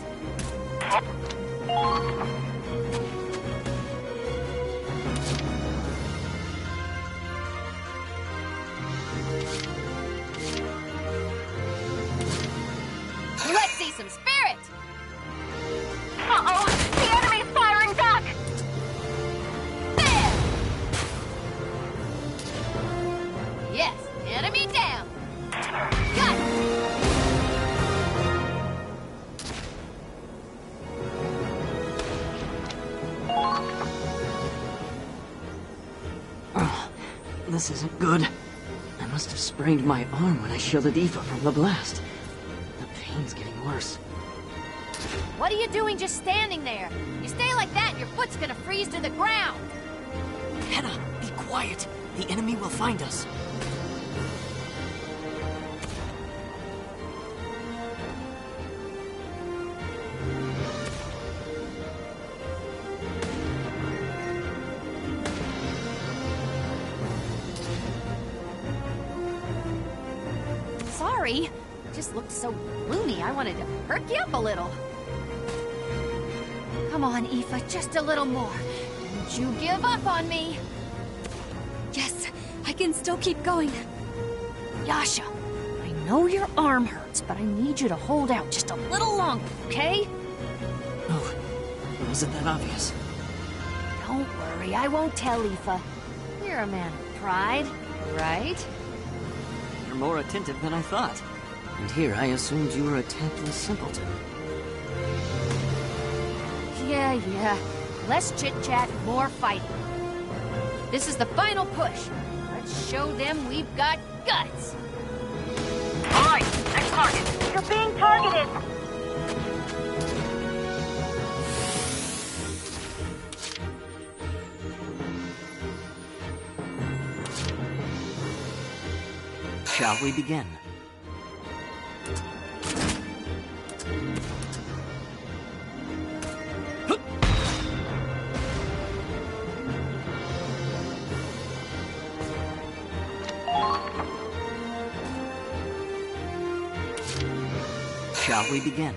Let's see some spirit. Uh-oh! The enemy's firing back! There! Yes, enemy down. Got it. This isn't good. I must have sprained my arm when I shielded Aoife from the blast. The pain's getting worse. What are you doing just standing there? You stay like that and your foot's gonna freeze to the ground! Hannah, be quiet. The enemy will find us. Sorry. It just looked so gloomy, I wanted to perk you up a little. Come on, Aoife, just a little more. Don't you give up on me. Yes, I can still keep going. Yasha, I know your arm hurts, but I need you to hold out just a little longer, okay? Oh, was it that obvious? Don't worry, I won't tell Aoife. You're a man of pride, right? You're more attentive than I thought. And here I assumed you were a tactless simpleton. Yeah. Less chit-chat, more fighting. This is the final push. Let's show them we've got guts. All right, next target. You're being targeted. Shall we begin? Shall we begin?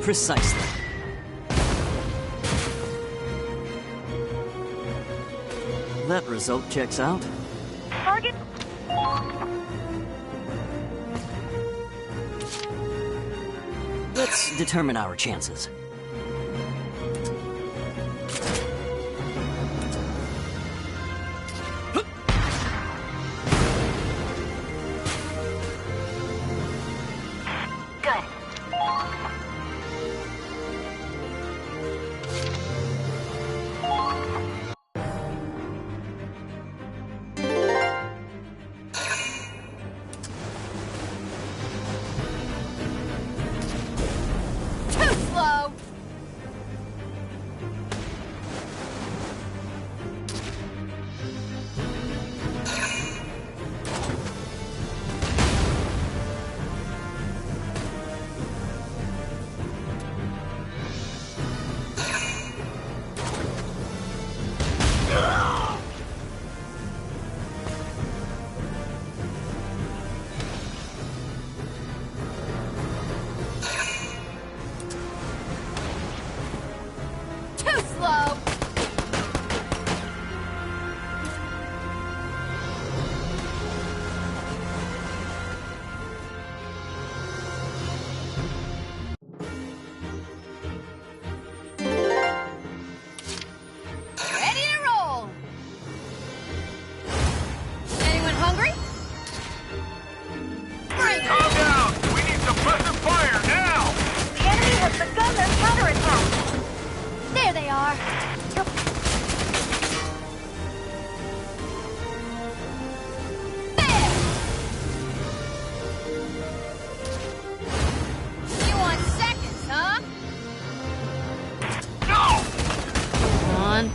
Precisely. That result checks out. Target. Let's determine our chances.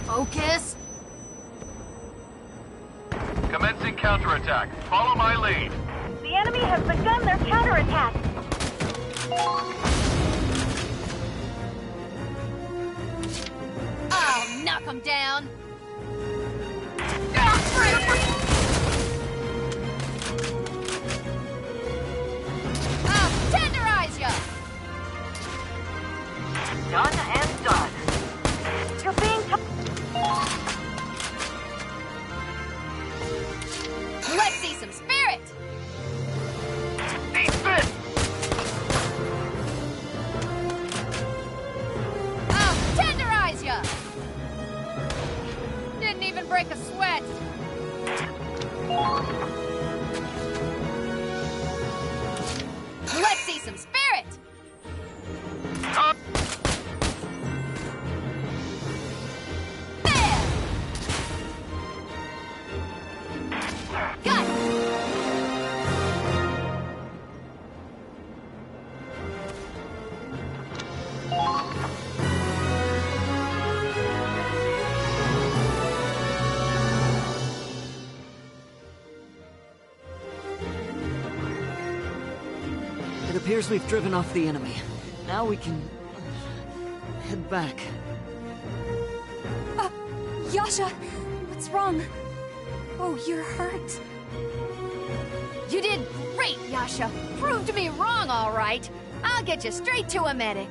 Focus. Commencing counterattack. Follow my lead. The enemy has begun their counterattack. I'll knock them down. I'll tenderize ya. Done and done. You're being Let's see some spirit. Eat this! I'll tenderize ya. Didn't even break a sweat. Let's see some spirit. appears we've driven off the enemy. Now we can head back. Yasha, what's wrong? Oh, you're hurt. You did great, Yasha. Proved me wrong, all right. I'll get you straight to a medic.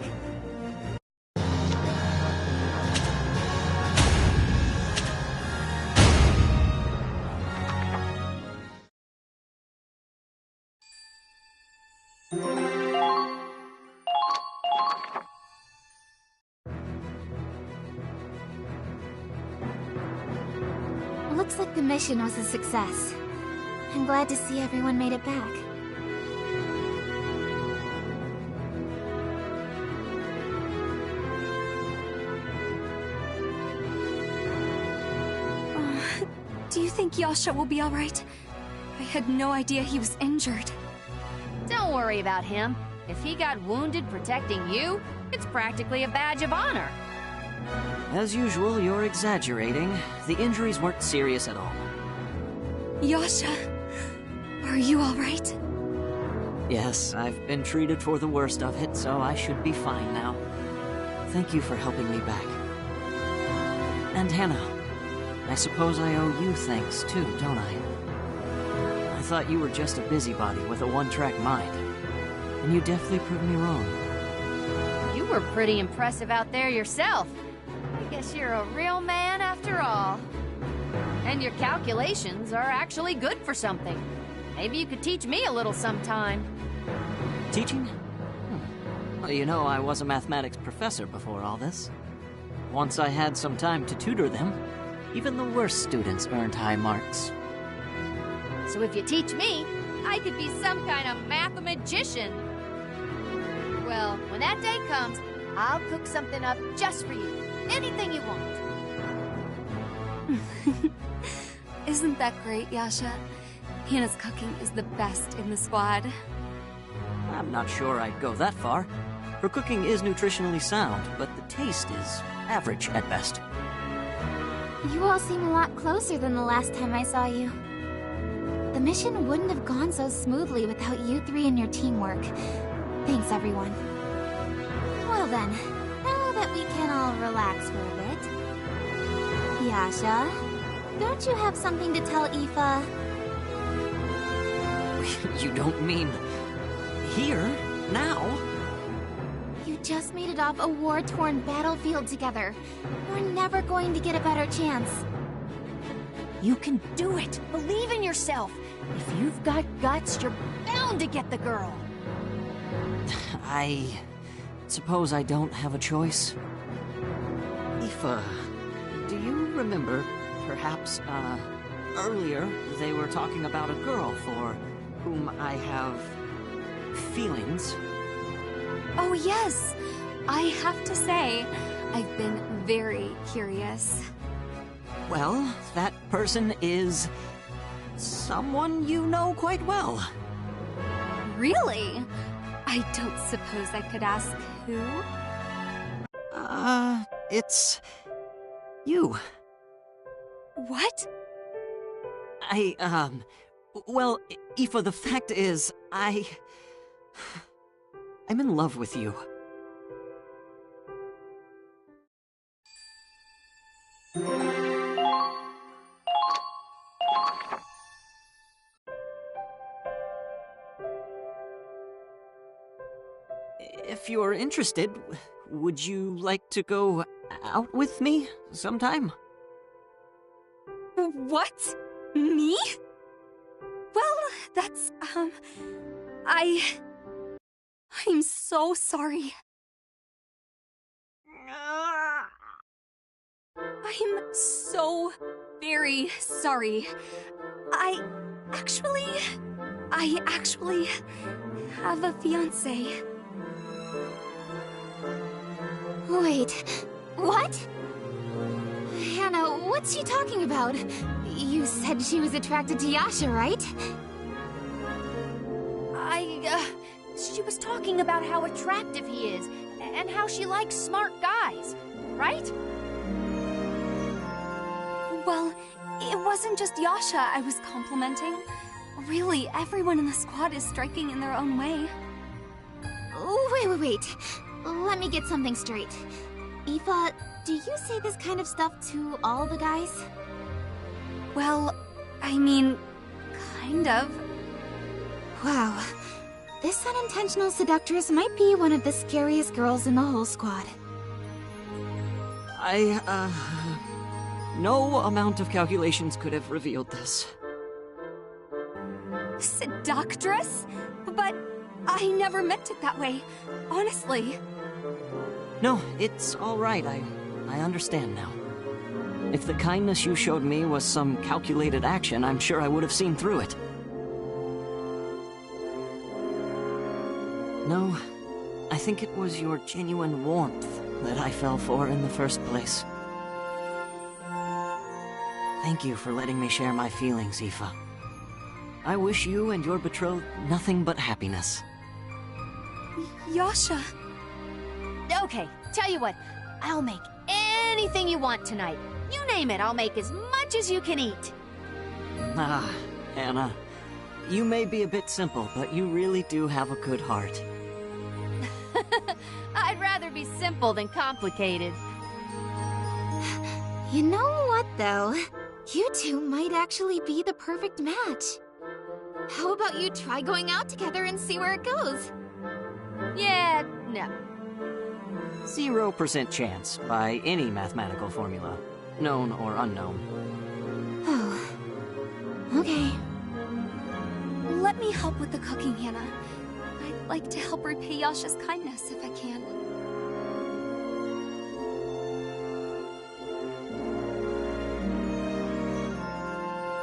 Looks like the mission was a success. I'm glad to see everyone made it back. Do you think Yasha will be alright? I had no idea he was injured. Don't worry about him. If he got wounded protecting you, it's practically a badge of honor. As usual, you're exaggerating. The injuries weren't serious at all. Yasha, are you alright? Yes, I've been treated for the worst of it, so I should be fine now. Thank you for helping me back. And Hannah, I suppose I owe you thanks too, don't I? I thought you were just a busybody with a one-track mind. And you definitely proved me wrong. You were pretty impressive out there yourself. I guess you're a real man after all. And your calculations are actually good for something. Maybe you could teach me a little sometime. Teaching? Well, you know, I was a mathematics professor before all this. Once I had some time to tutor them, even the worst students earned high marks. So if you teach me, I could be some kind of mathematician. Well, when that day comes, I'll cook something up just for you. Anything you want. Isn't that great, Yasha? Hannah's cooking is the best in the squad. I'm not sure I'd go that far. Her cooking is nutritionally sound, but the taste is average at best. You all seem a lot closer than the last time I saw you. The mission wouldn't have gone so smoothly without you three and your teamwork. Thanks, everyone. Well then, now that we can all relax for a bit... Yasha, don't you have something to tell Aoife? You don't mean... here? Now? You just made it off a war-torn battlefield together. We're never going to get a better chance. You can do it! Believe in yourself! If you've got guts, you're bound to get the girl! I suppose I don't have a choice. Aoife, do you remember, perhaps, earlier they were talking about a girl for whom I have feelings? Oh yes! I have to say, I've been very curious. Well, that person is... someone you know quite well. Really? I don't suppose I could ask who? It's... you. What? Well, Aoife, the fact is, I'm in love with you. If you're interested, would you like to go out with me sometime? What? Me? Well, that's, I'm so sorry. I'm so very sorry. I actually have a fiancé. Wait, what? Hannah, what's she talking about? You said she was attracted to Yasha, right? She was talking about how attractive he is, and how she likes smart guys, right? Well, it wasn't just Yasha I was complimenting. Really, everyone in the squad is striking in their own way. Wait. Let me get something straight. Aoife, do you say this kind of stuff to all the guys? Well, I mean, kind of. Wow. This unintentional seductress might be one of the scariest girls in the whole squad. No amount of calculations could have revealed this. Seductress? But I never meant it that way. Honestly. No, it's all right. I understand now. If the kindness you showed me was some calculated action, I'm sure I would have seen through it. No, I think it was your genuine warmth that I fell for in the first place. Thank you for letting me share my feelings, Aoife. I wish you and your betrothed nothing but happiness. Yasha. Okay, tell you what, I'll make anything you want tonight. You name it, I'll make as much as you can eat. Ah, Anna. You may be a bit simple, but you really do have a good heart. I'd rather be simple than complicated. You know what, though? You two might actually be the perfect match. How about you try going out together and see where it goes? Yeah, no. 0% chance by any mathematical formula, known or unknown. Oh. Okay. Let me help with the cooking, Hannah. I'd like to help repay Yasha's kindness if I can.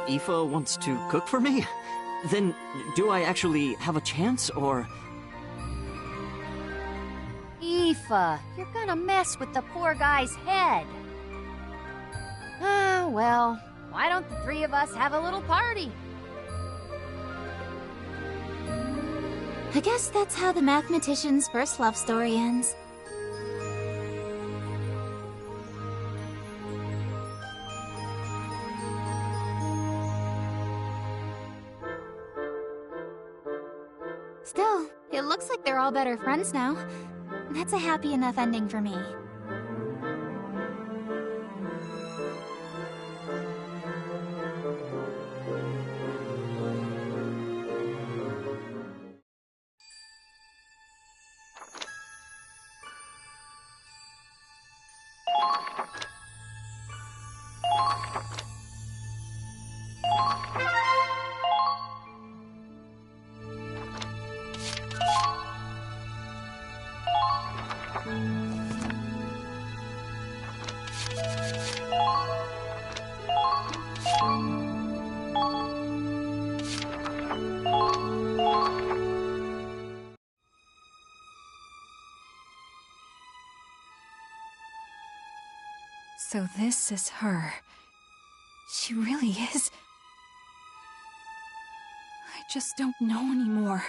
Aoife wants to cook for me? Then, do I actually have a chance, or...? Aoife, you're gonna mess with the poor guy's head. Ah, well, why don't the three of us have a little party? I guess that's how the mathematician's first love story ends. Still, it looks like they're all better friends now. That's a happy enough ending for me. So this is her. She really is. I just don't know anymore.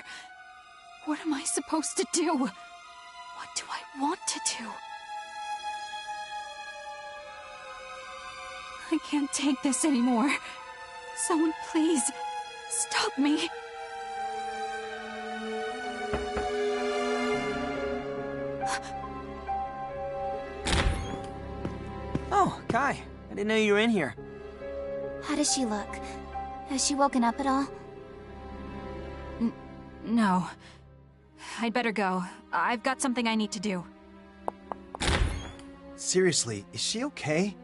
What am I supposed to do? What do I want to do? I can't take this anymore. Someone please, stop me. Oh, Kai. I didn't know you were in here. How does she look? Has she woken up at all? No. I'd better go. I've got something I need to do. Seriously, is she okay?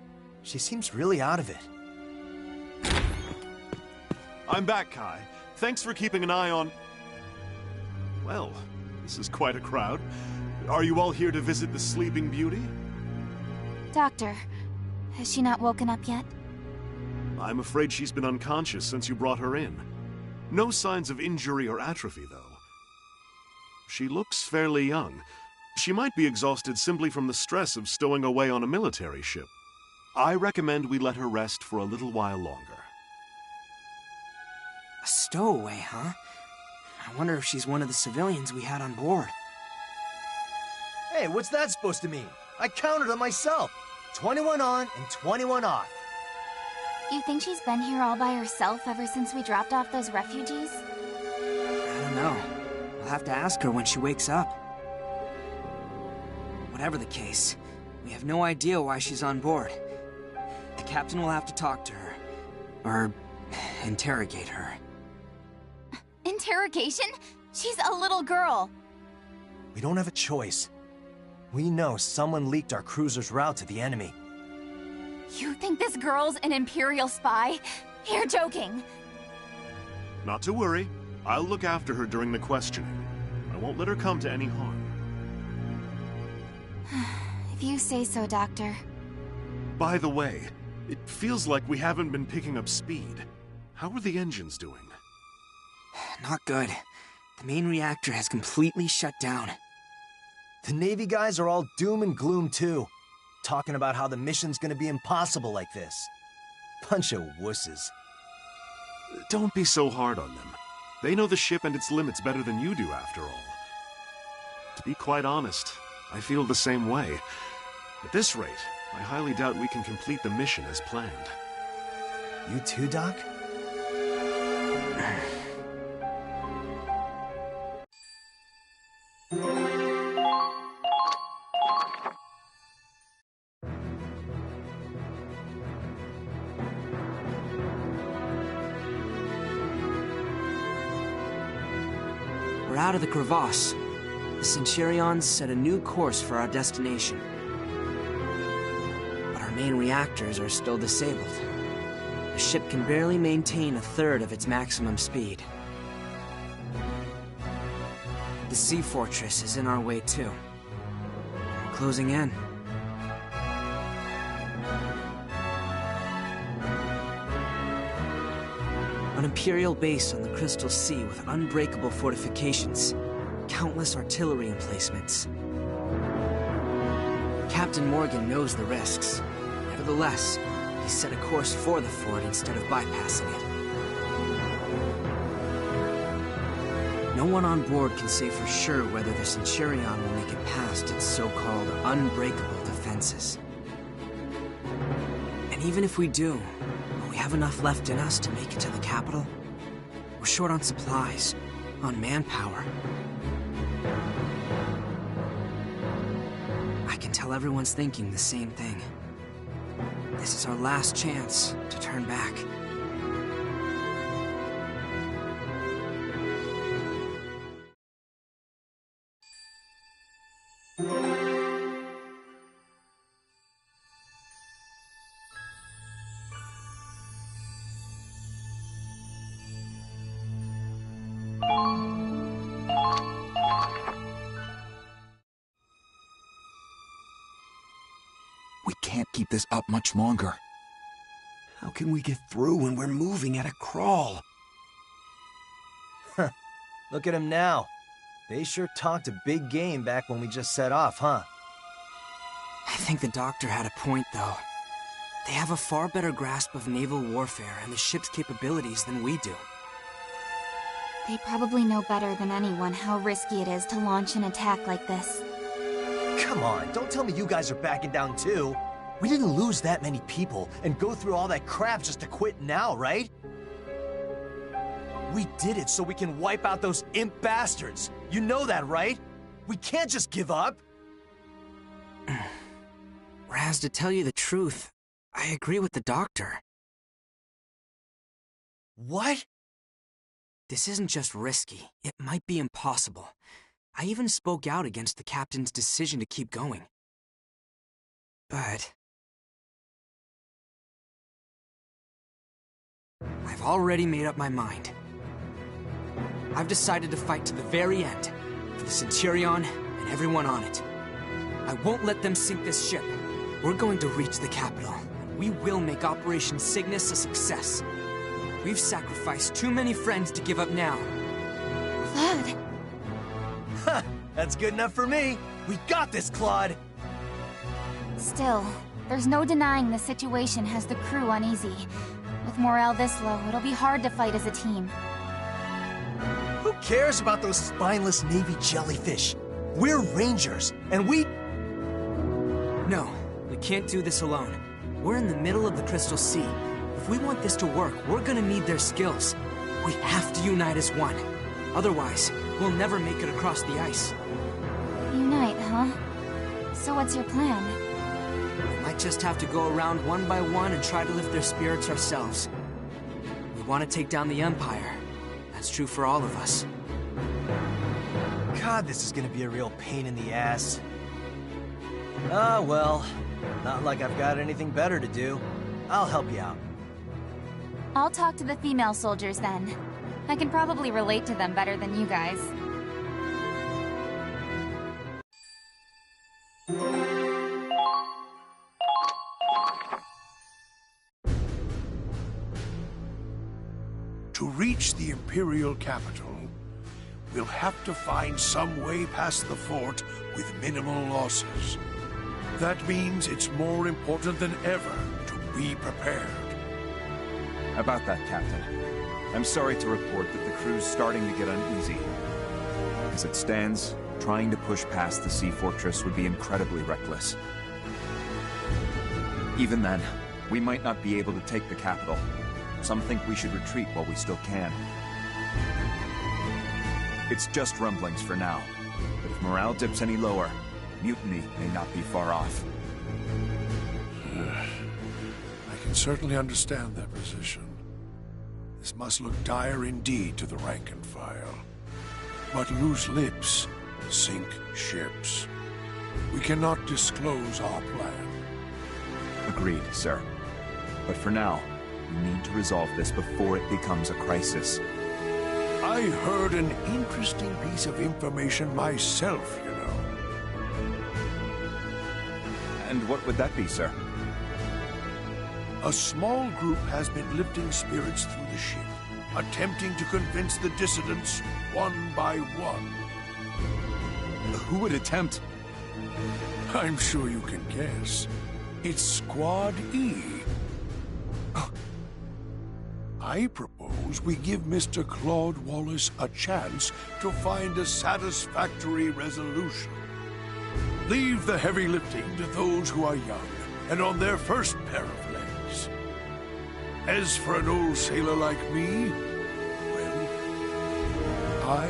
She seems really out of it. I'm back, Kai. Thanks for keeping an eye on... Well, this is quite a crowd. Are you all here to visit the Sleeping Beauty? Doctor, has she not woken up yet? I'm afraid she's been unconscious since you brought her in. No signs of injury or atrophy, though. She looks fairly young. She might be exhausted simply from the stress of stowing away on a military ship. I recommend we let her rest for a little while longer. A stowaway, huh? I wonder if she's one of the civilians we had on board. Hey, what's that supposed to mean? I counted them myself. 21 on and 21 off. You think she's been here all by herself ever since we dropped off those refugees? I don't know. I'll have to ask her when she wakes up. Whatever the case, we have no idea why she's on board. The captain will have to talk to her. Or interrogate her. Interrogation? She's a little girl. We don't have a choice. We know someone leaked our cruiser's route to the enemy. You think this girl's an Imperial spy? You're joking. Not to worry. I'll look after her during the questioning. I won't let her come to any harm. If you say so, Doctor. By the way, it feels like we haven't been picking up speed. How are the engines doing? Not good. The main reactor has completely shut down. The Navy guys are all doom and gloom too. Talking about how the mission's gonna be impossible like this. Bunch of wusses. Don't be so hard on them. They know the ship and its limits better than you do, after all. To be quite honest, I feel the same way. At this rate, I highly doubt we can complete the mission as planned. You too, Doc? We're out of the crevasse. The Centurions set a new course for our destination. But our main reactors are still disabled. The ship can barely maintain a third of its maximum speed. The sea fortress is in our way too. We're closing in. An Imperial base on the Crystal Sea with unbreakable fortifications, countless artillery emplacements. Captain Morgan knows the risks. Nevertheless, he set a course for the fort instead of bypassing it. No one on board can say for sure whether the Centurion will make it past its so-called unbreakable defenses. And even if we do, will we have enough left in us to make it to the capital? We're short on supplies, on manpower. I can tell everyone's thinking the same thing. This is our last chance to turn back. We can't keep this up much longer. How can we get through when we're moving at a crawl? Huh. Look at him now. They sure talked a big game back when we just set off, huh? I think the doctor had a point, though. They have a far better grasp of naval warfare and the ship's capabilities than we do. They probably know better than anyone how risky it is to launch an attack like this. Come on, don't tell me you guys are backing down too. We didn't lose that many people and go through all that crap just to quit now, right? We did it so we can wipe out those imp bastards. You know that, right? We can't just give up. Raz, to tell you the truth, I agree with the doctor. What? This isn't just risky. It might be impossible. I even spoke out against the captain's decision to keep going. But I've already made up my mind. I've decided to fight to the very end, for the Centurion and everyone on it. I won't let them sink this ship. We're going to reach the capital, and we will make Operation Cygnus a success. We've sacrificed too many friends to give up now. Claude! Ha! That's good enough for me. We got this, Claude! Still, there's no denying the situation has the crew uneasy. With morale this low, it'll be hard to fight as a team. Who cares about those spineless Navy jellyfish? We're Rangers, and we... No, we can't do this alone. We're in the middle of the Crystal Sea. If we want this to work, we're gonna need their skills. We have to unite as one. Otherwise, we'll never make it across the ice. Unite, huh? So what's your plan? We might just have to go around one by one and try to lift their spirits ourselves. We want to take down the Empire. That's true for all of us. God, this is gonna be a real pain in the ass. Ah, well, not like I've got anything better to do. I'll help you out. I'll talk to the female soldiers then. I can probably relate to them better than you guys. To reach the Imperial capital, we'll have to find some way past the fort with minimal losses. That means it's more important than ever to be prepared. About that, Captain. I'm sorry to report that the crew's starting to get uneasy. As it stands, trying to push past the sea fortress would be incredibly reckless. Even then, we might not be able to take the capital. Some think we should retreat while we still can. It's just rumblings for now, but if morale dips any lower, mutiny may not be far off. I can certainly understand that position. This must look dire indeed to the rank and file. But loose lips sink ships. We cannot disclose our plan. Agreed, sir. But for now, we need to resolve this before it becomes a crisis. I heard an interesting piece of information myself, you know. And what would that be, sir? A small group has been lifting spirits through the ship, attempting to convince the dissidents one by one. Who would attempt? I'm sure you can guess. It's Squad E. I propose we give Mr. Claude Wallace a chance to find a satisfactory resolution. Leave the heavy lifting to those who are young and on their first pair of legs. As for an old sailor like me, well, I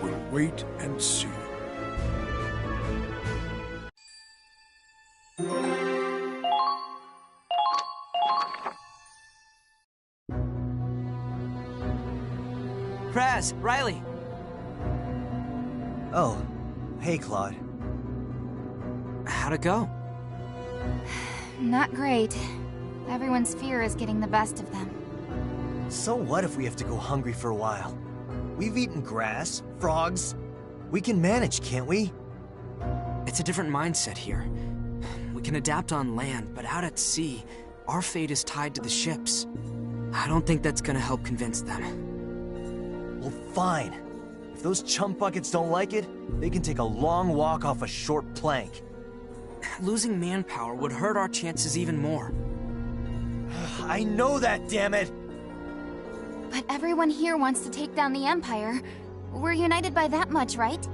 will wait and see. Praz, Riley! Oh, hey, Claude. How'd it go? Not great. Everyone's fear is getting the best of them. So what if we have to go hungry for a while? We've eaten grass, frogs. We can manage, can't we? It's a different mindset here. We can adapt on land, but out at sea, our fate is tied to the ships. I don't think that's gonna help convince them. Well, fine. If those chump buckets don't like it, they can take a long walk off a short plank. Losing manpower would hurt our chances even more. I know that, damn it! But everyone here wants to take down the Empire. We're united by that much, right?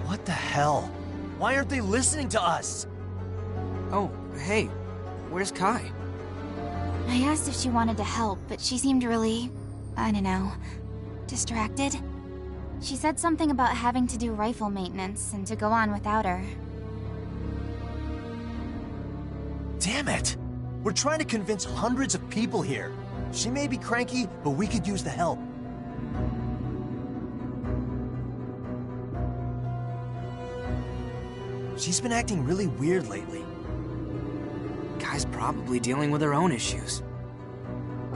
What the hell? Why aren't they listening to us? Oh, hey, where's Kai? I asked if she wanted to help, but she seemed really, I don't know, distracted. She said something about having to do rifle maintenance and to go on without her. Damn it! We're trying to convince hundreds of people here. She may be cranky, but we could use the help. She's been acting really weird lately. Kai's probably dealing with her own issues.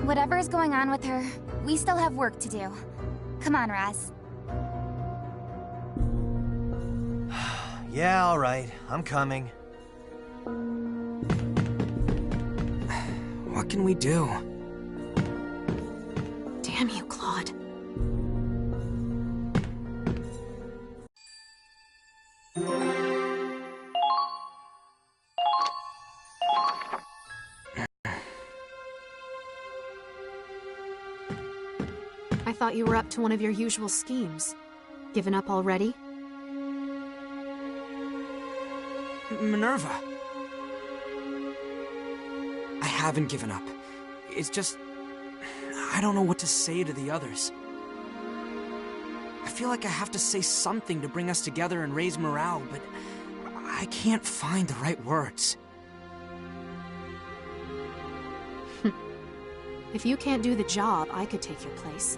Whatever is going on with her, we still have work to do. Come on, Raz. Yeah, all right. I'm coming. What can we do? Damn you, Claude. I thought you were up to one of your usual schemes. Given up already? Minerva! I haven't given up. It's just... I don't know what to say to the others. I feel like I have to say something to bring us together and raise morale, but I I can't find the right words. If you can't do the job, I could take your place.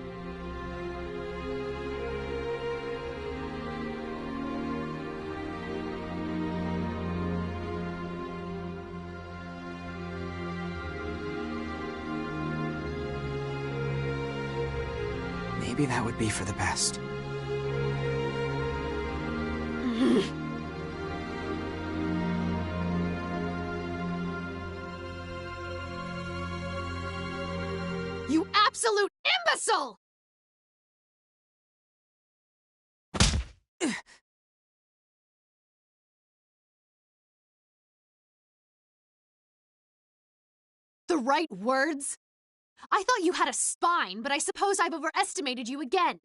Maybe that would be for the best. You absolute imbecile! The right words? I thought you had a spine, but I suppose I've overestimated you again.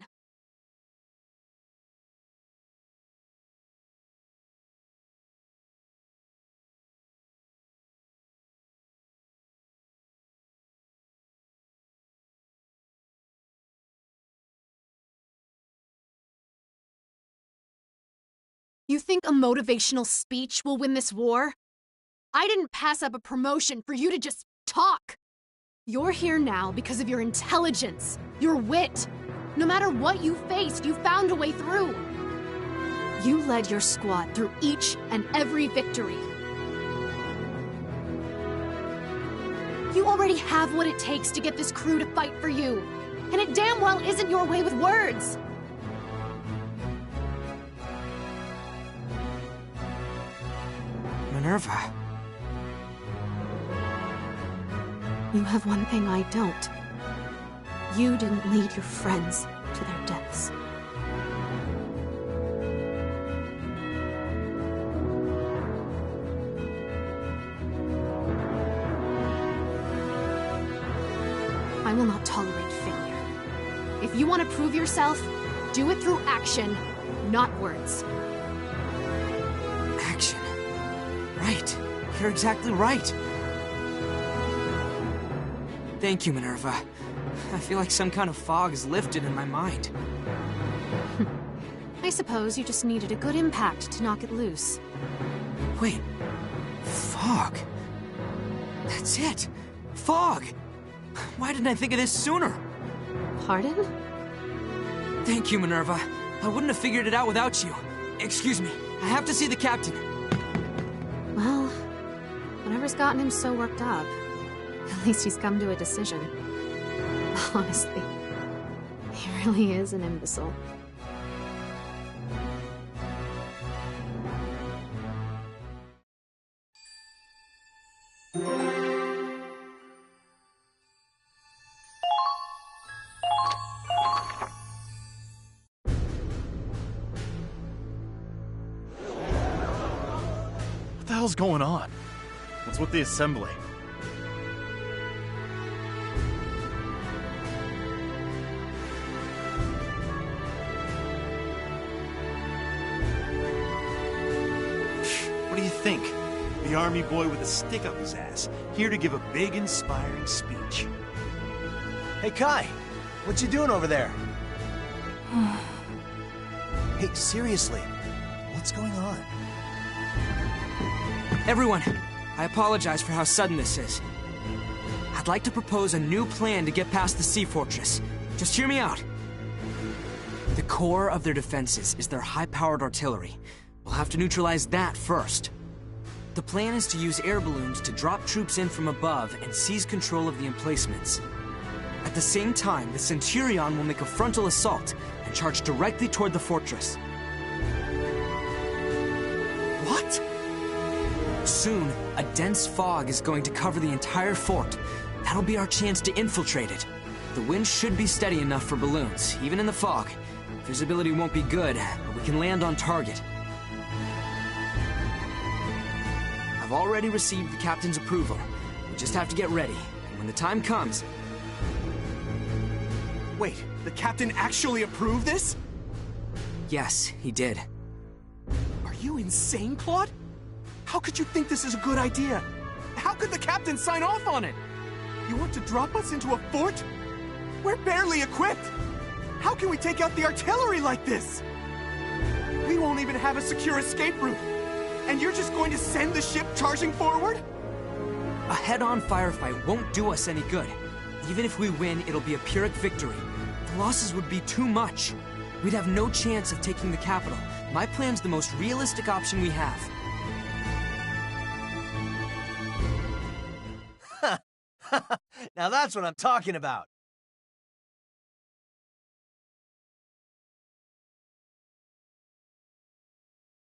You think a motivational speech will win this war? I didn't pass up a promotion for you to just talk. You're here now because of your intelligence, your wit. No matter what you faced, you found a way through. You led your squad through each and every victory. You already have what it takes to get this crew to fight for you. And it damn well isn't your way with words. Minerva. You have one thing I don't. You didn't lead your friends to their deaths. I will not tolerate failure. If you want to prove yourself, do it through action, not words. Action. Right. You're exactly right. Thank you, Minerva. I feel like some kind of fog is lifted in my mind. I suppose you just needed a good impact to knock it loose. Wait. Fog? That's it. Fog! Why didn't I think of this sooner? Pardon? Thank you, Minerva. I wouldn't have figured it out without you. Excuse me. I have to see the captain. Well, whatever's gotten him so worked up, at least he's come to a decision. Honestly, he really is an imbecile. What the hell's going on? What's with the assembly? What do you think? The army boy with a stick up his ass, here to give a big, inspiring speech. Hey, Kai! What you doing over there? Hey, seriously, what's going on? Everyone, I apologize for how sudden this is. I'd like to propose a new plan to get past the sea fortress. Just hear me out. The core of their defenses is their high-powered artillery. We'll have to neutralize that first. The plan is to use air balloons to drop troops in from above and seize control of the emplacements. At the same time, the Centurion will make a frontal assault and charge directly toward the fortress. What? Soon, a dense fog is going to cover the entire fort. That'll be our chance to infiltrate it. The wind should be steady enough for balloons, even in the fog. Visibility won't be good, but we can land on target. I've already received the captain's approval. We just have to get ready, and when the time comes... Wait, the captain actually approved this? Yes, he did. Are you insane, Claude? How could you think this is a good idea? How could the captain sign off on it? You want to drop us into a fort? We're barely equipped! How can we take out the artillery like this? We won't even have a secure escape route. And you're just going to send the ship charging forward? A head-on firefight won't do us any good. Even if we win, it'll be a Pyrrhic victory. The losses would be too much. We'd have no chance of taking the capital. My plan's the most realistic option we have. Now that's what I'm talking about.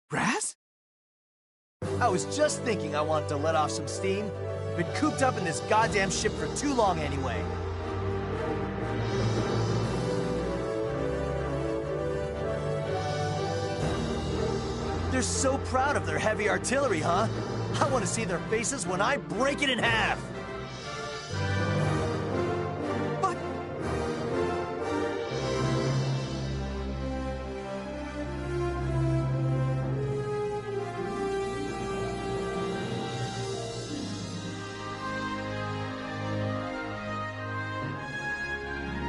Raz? I was just thinking I want to let off some steam. Been cooped up in this goddamn ship for too long anyway. They're so proud of their heavy artillery, huh? I want to see their faces when I break it in half. But...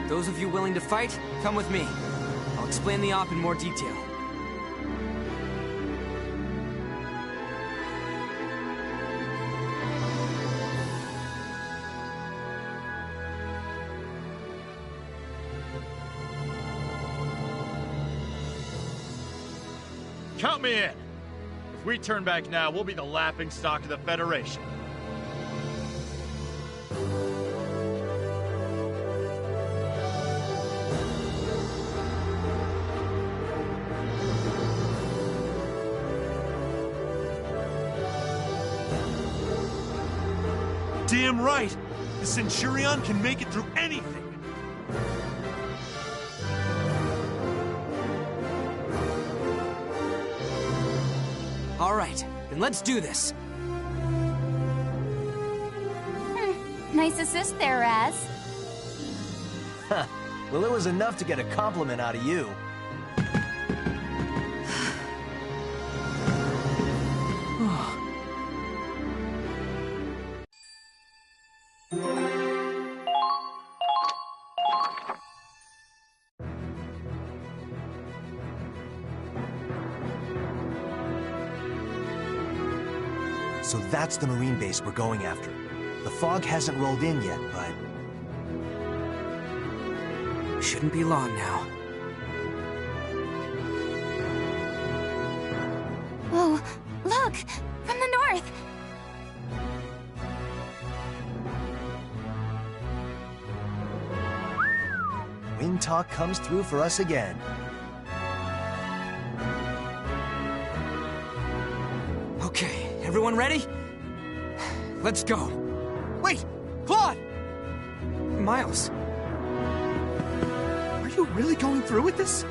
Those of you willing to fight, come with me. I'll explain the op in more detail. Count me in. If we turn back now, we'll be the laughingstock of the Federation. Damn right! The Centurion can make it through anything! All right, then let's do this. Nice assist there, Raz. Huh. Well, it was enough to get a compliment out of you. So that's the Marine base we're going after. The fog hasn't rolled in yet, but... Shouldn't be long now. Oh, look! From the north! Wind talk comes through for us again. Okay, everyone ready? Let's go. Wait! Claude! Miles. Are you really going through with this?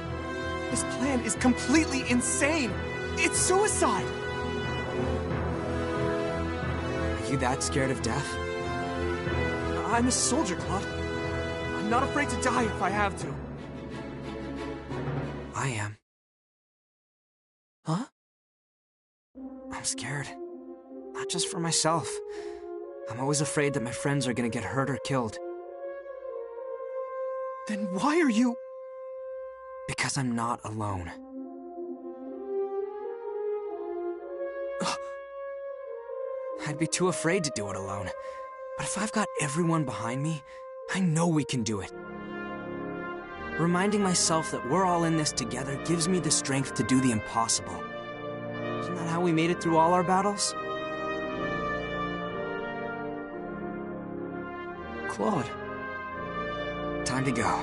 This plan is completely insane! It's suicide! Are you that scared of death? I'm a soldier, Claude. I'm not afraid to die if I have to. I am. Huh? I'm scared. Not just for myself. I'm always afraid that my friends are gonna get hurt or killed. Then why are you... Because I'm not alone. I'd be too afraid to do it alone. But if I've got everyone behind me, I know we can do it. Reminding myself that we're all in this together gives me the strength to do the impossible. Isn't that how we made it through all our battles? Claude. Time to go.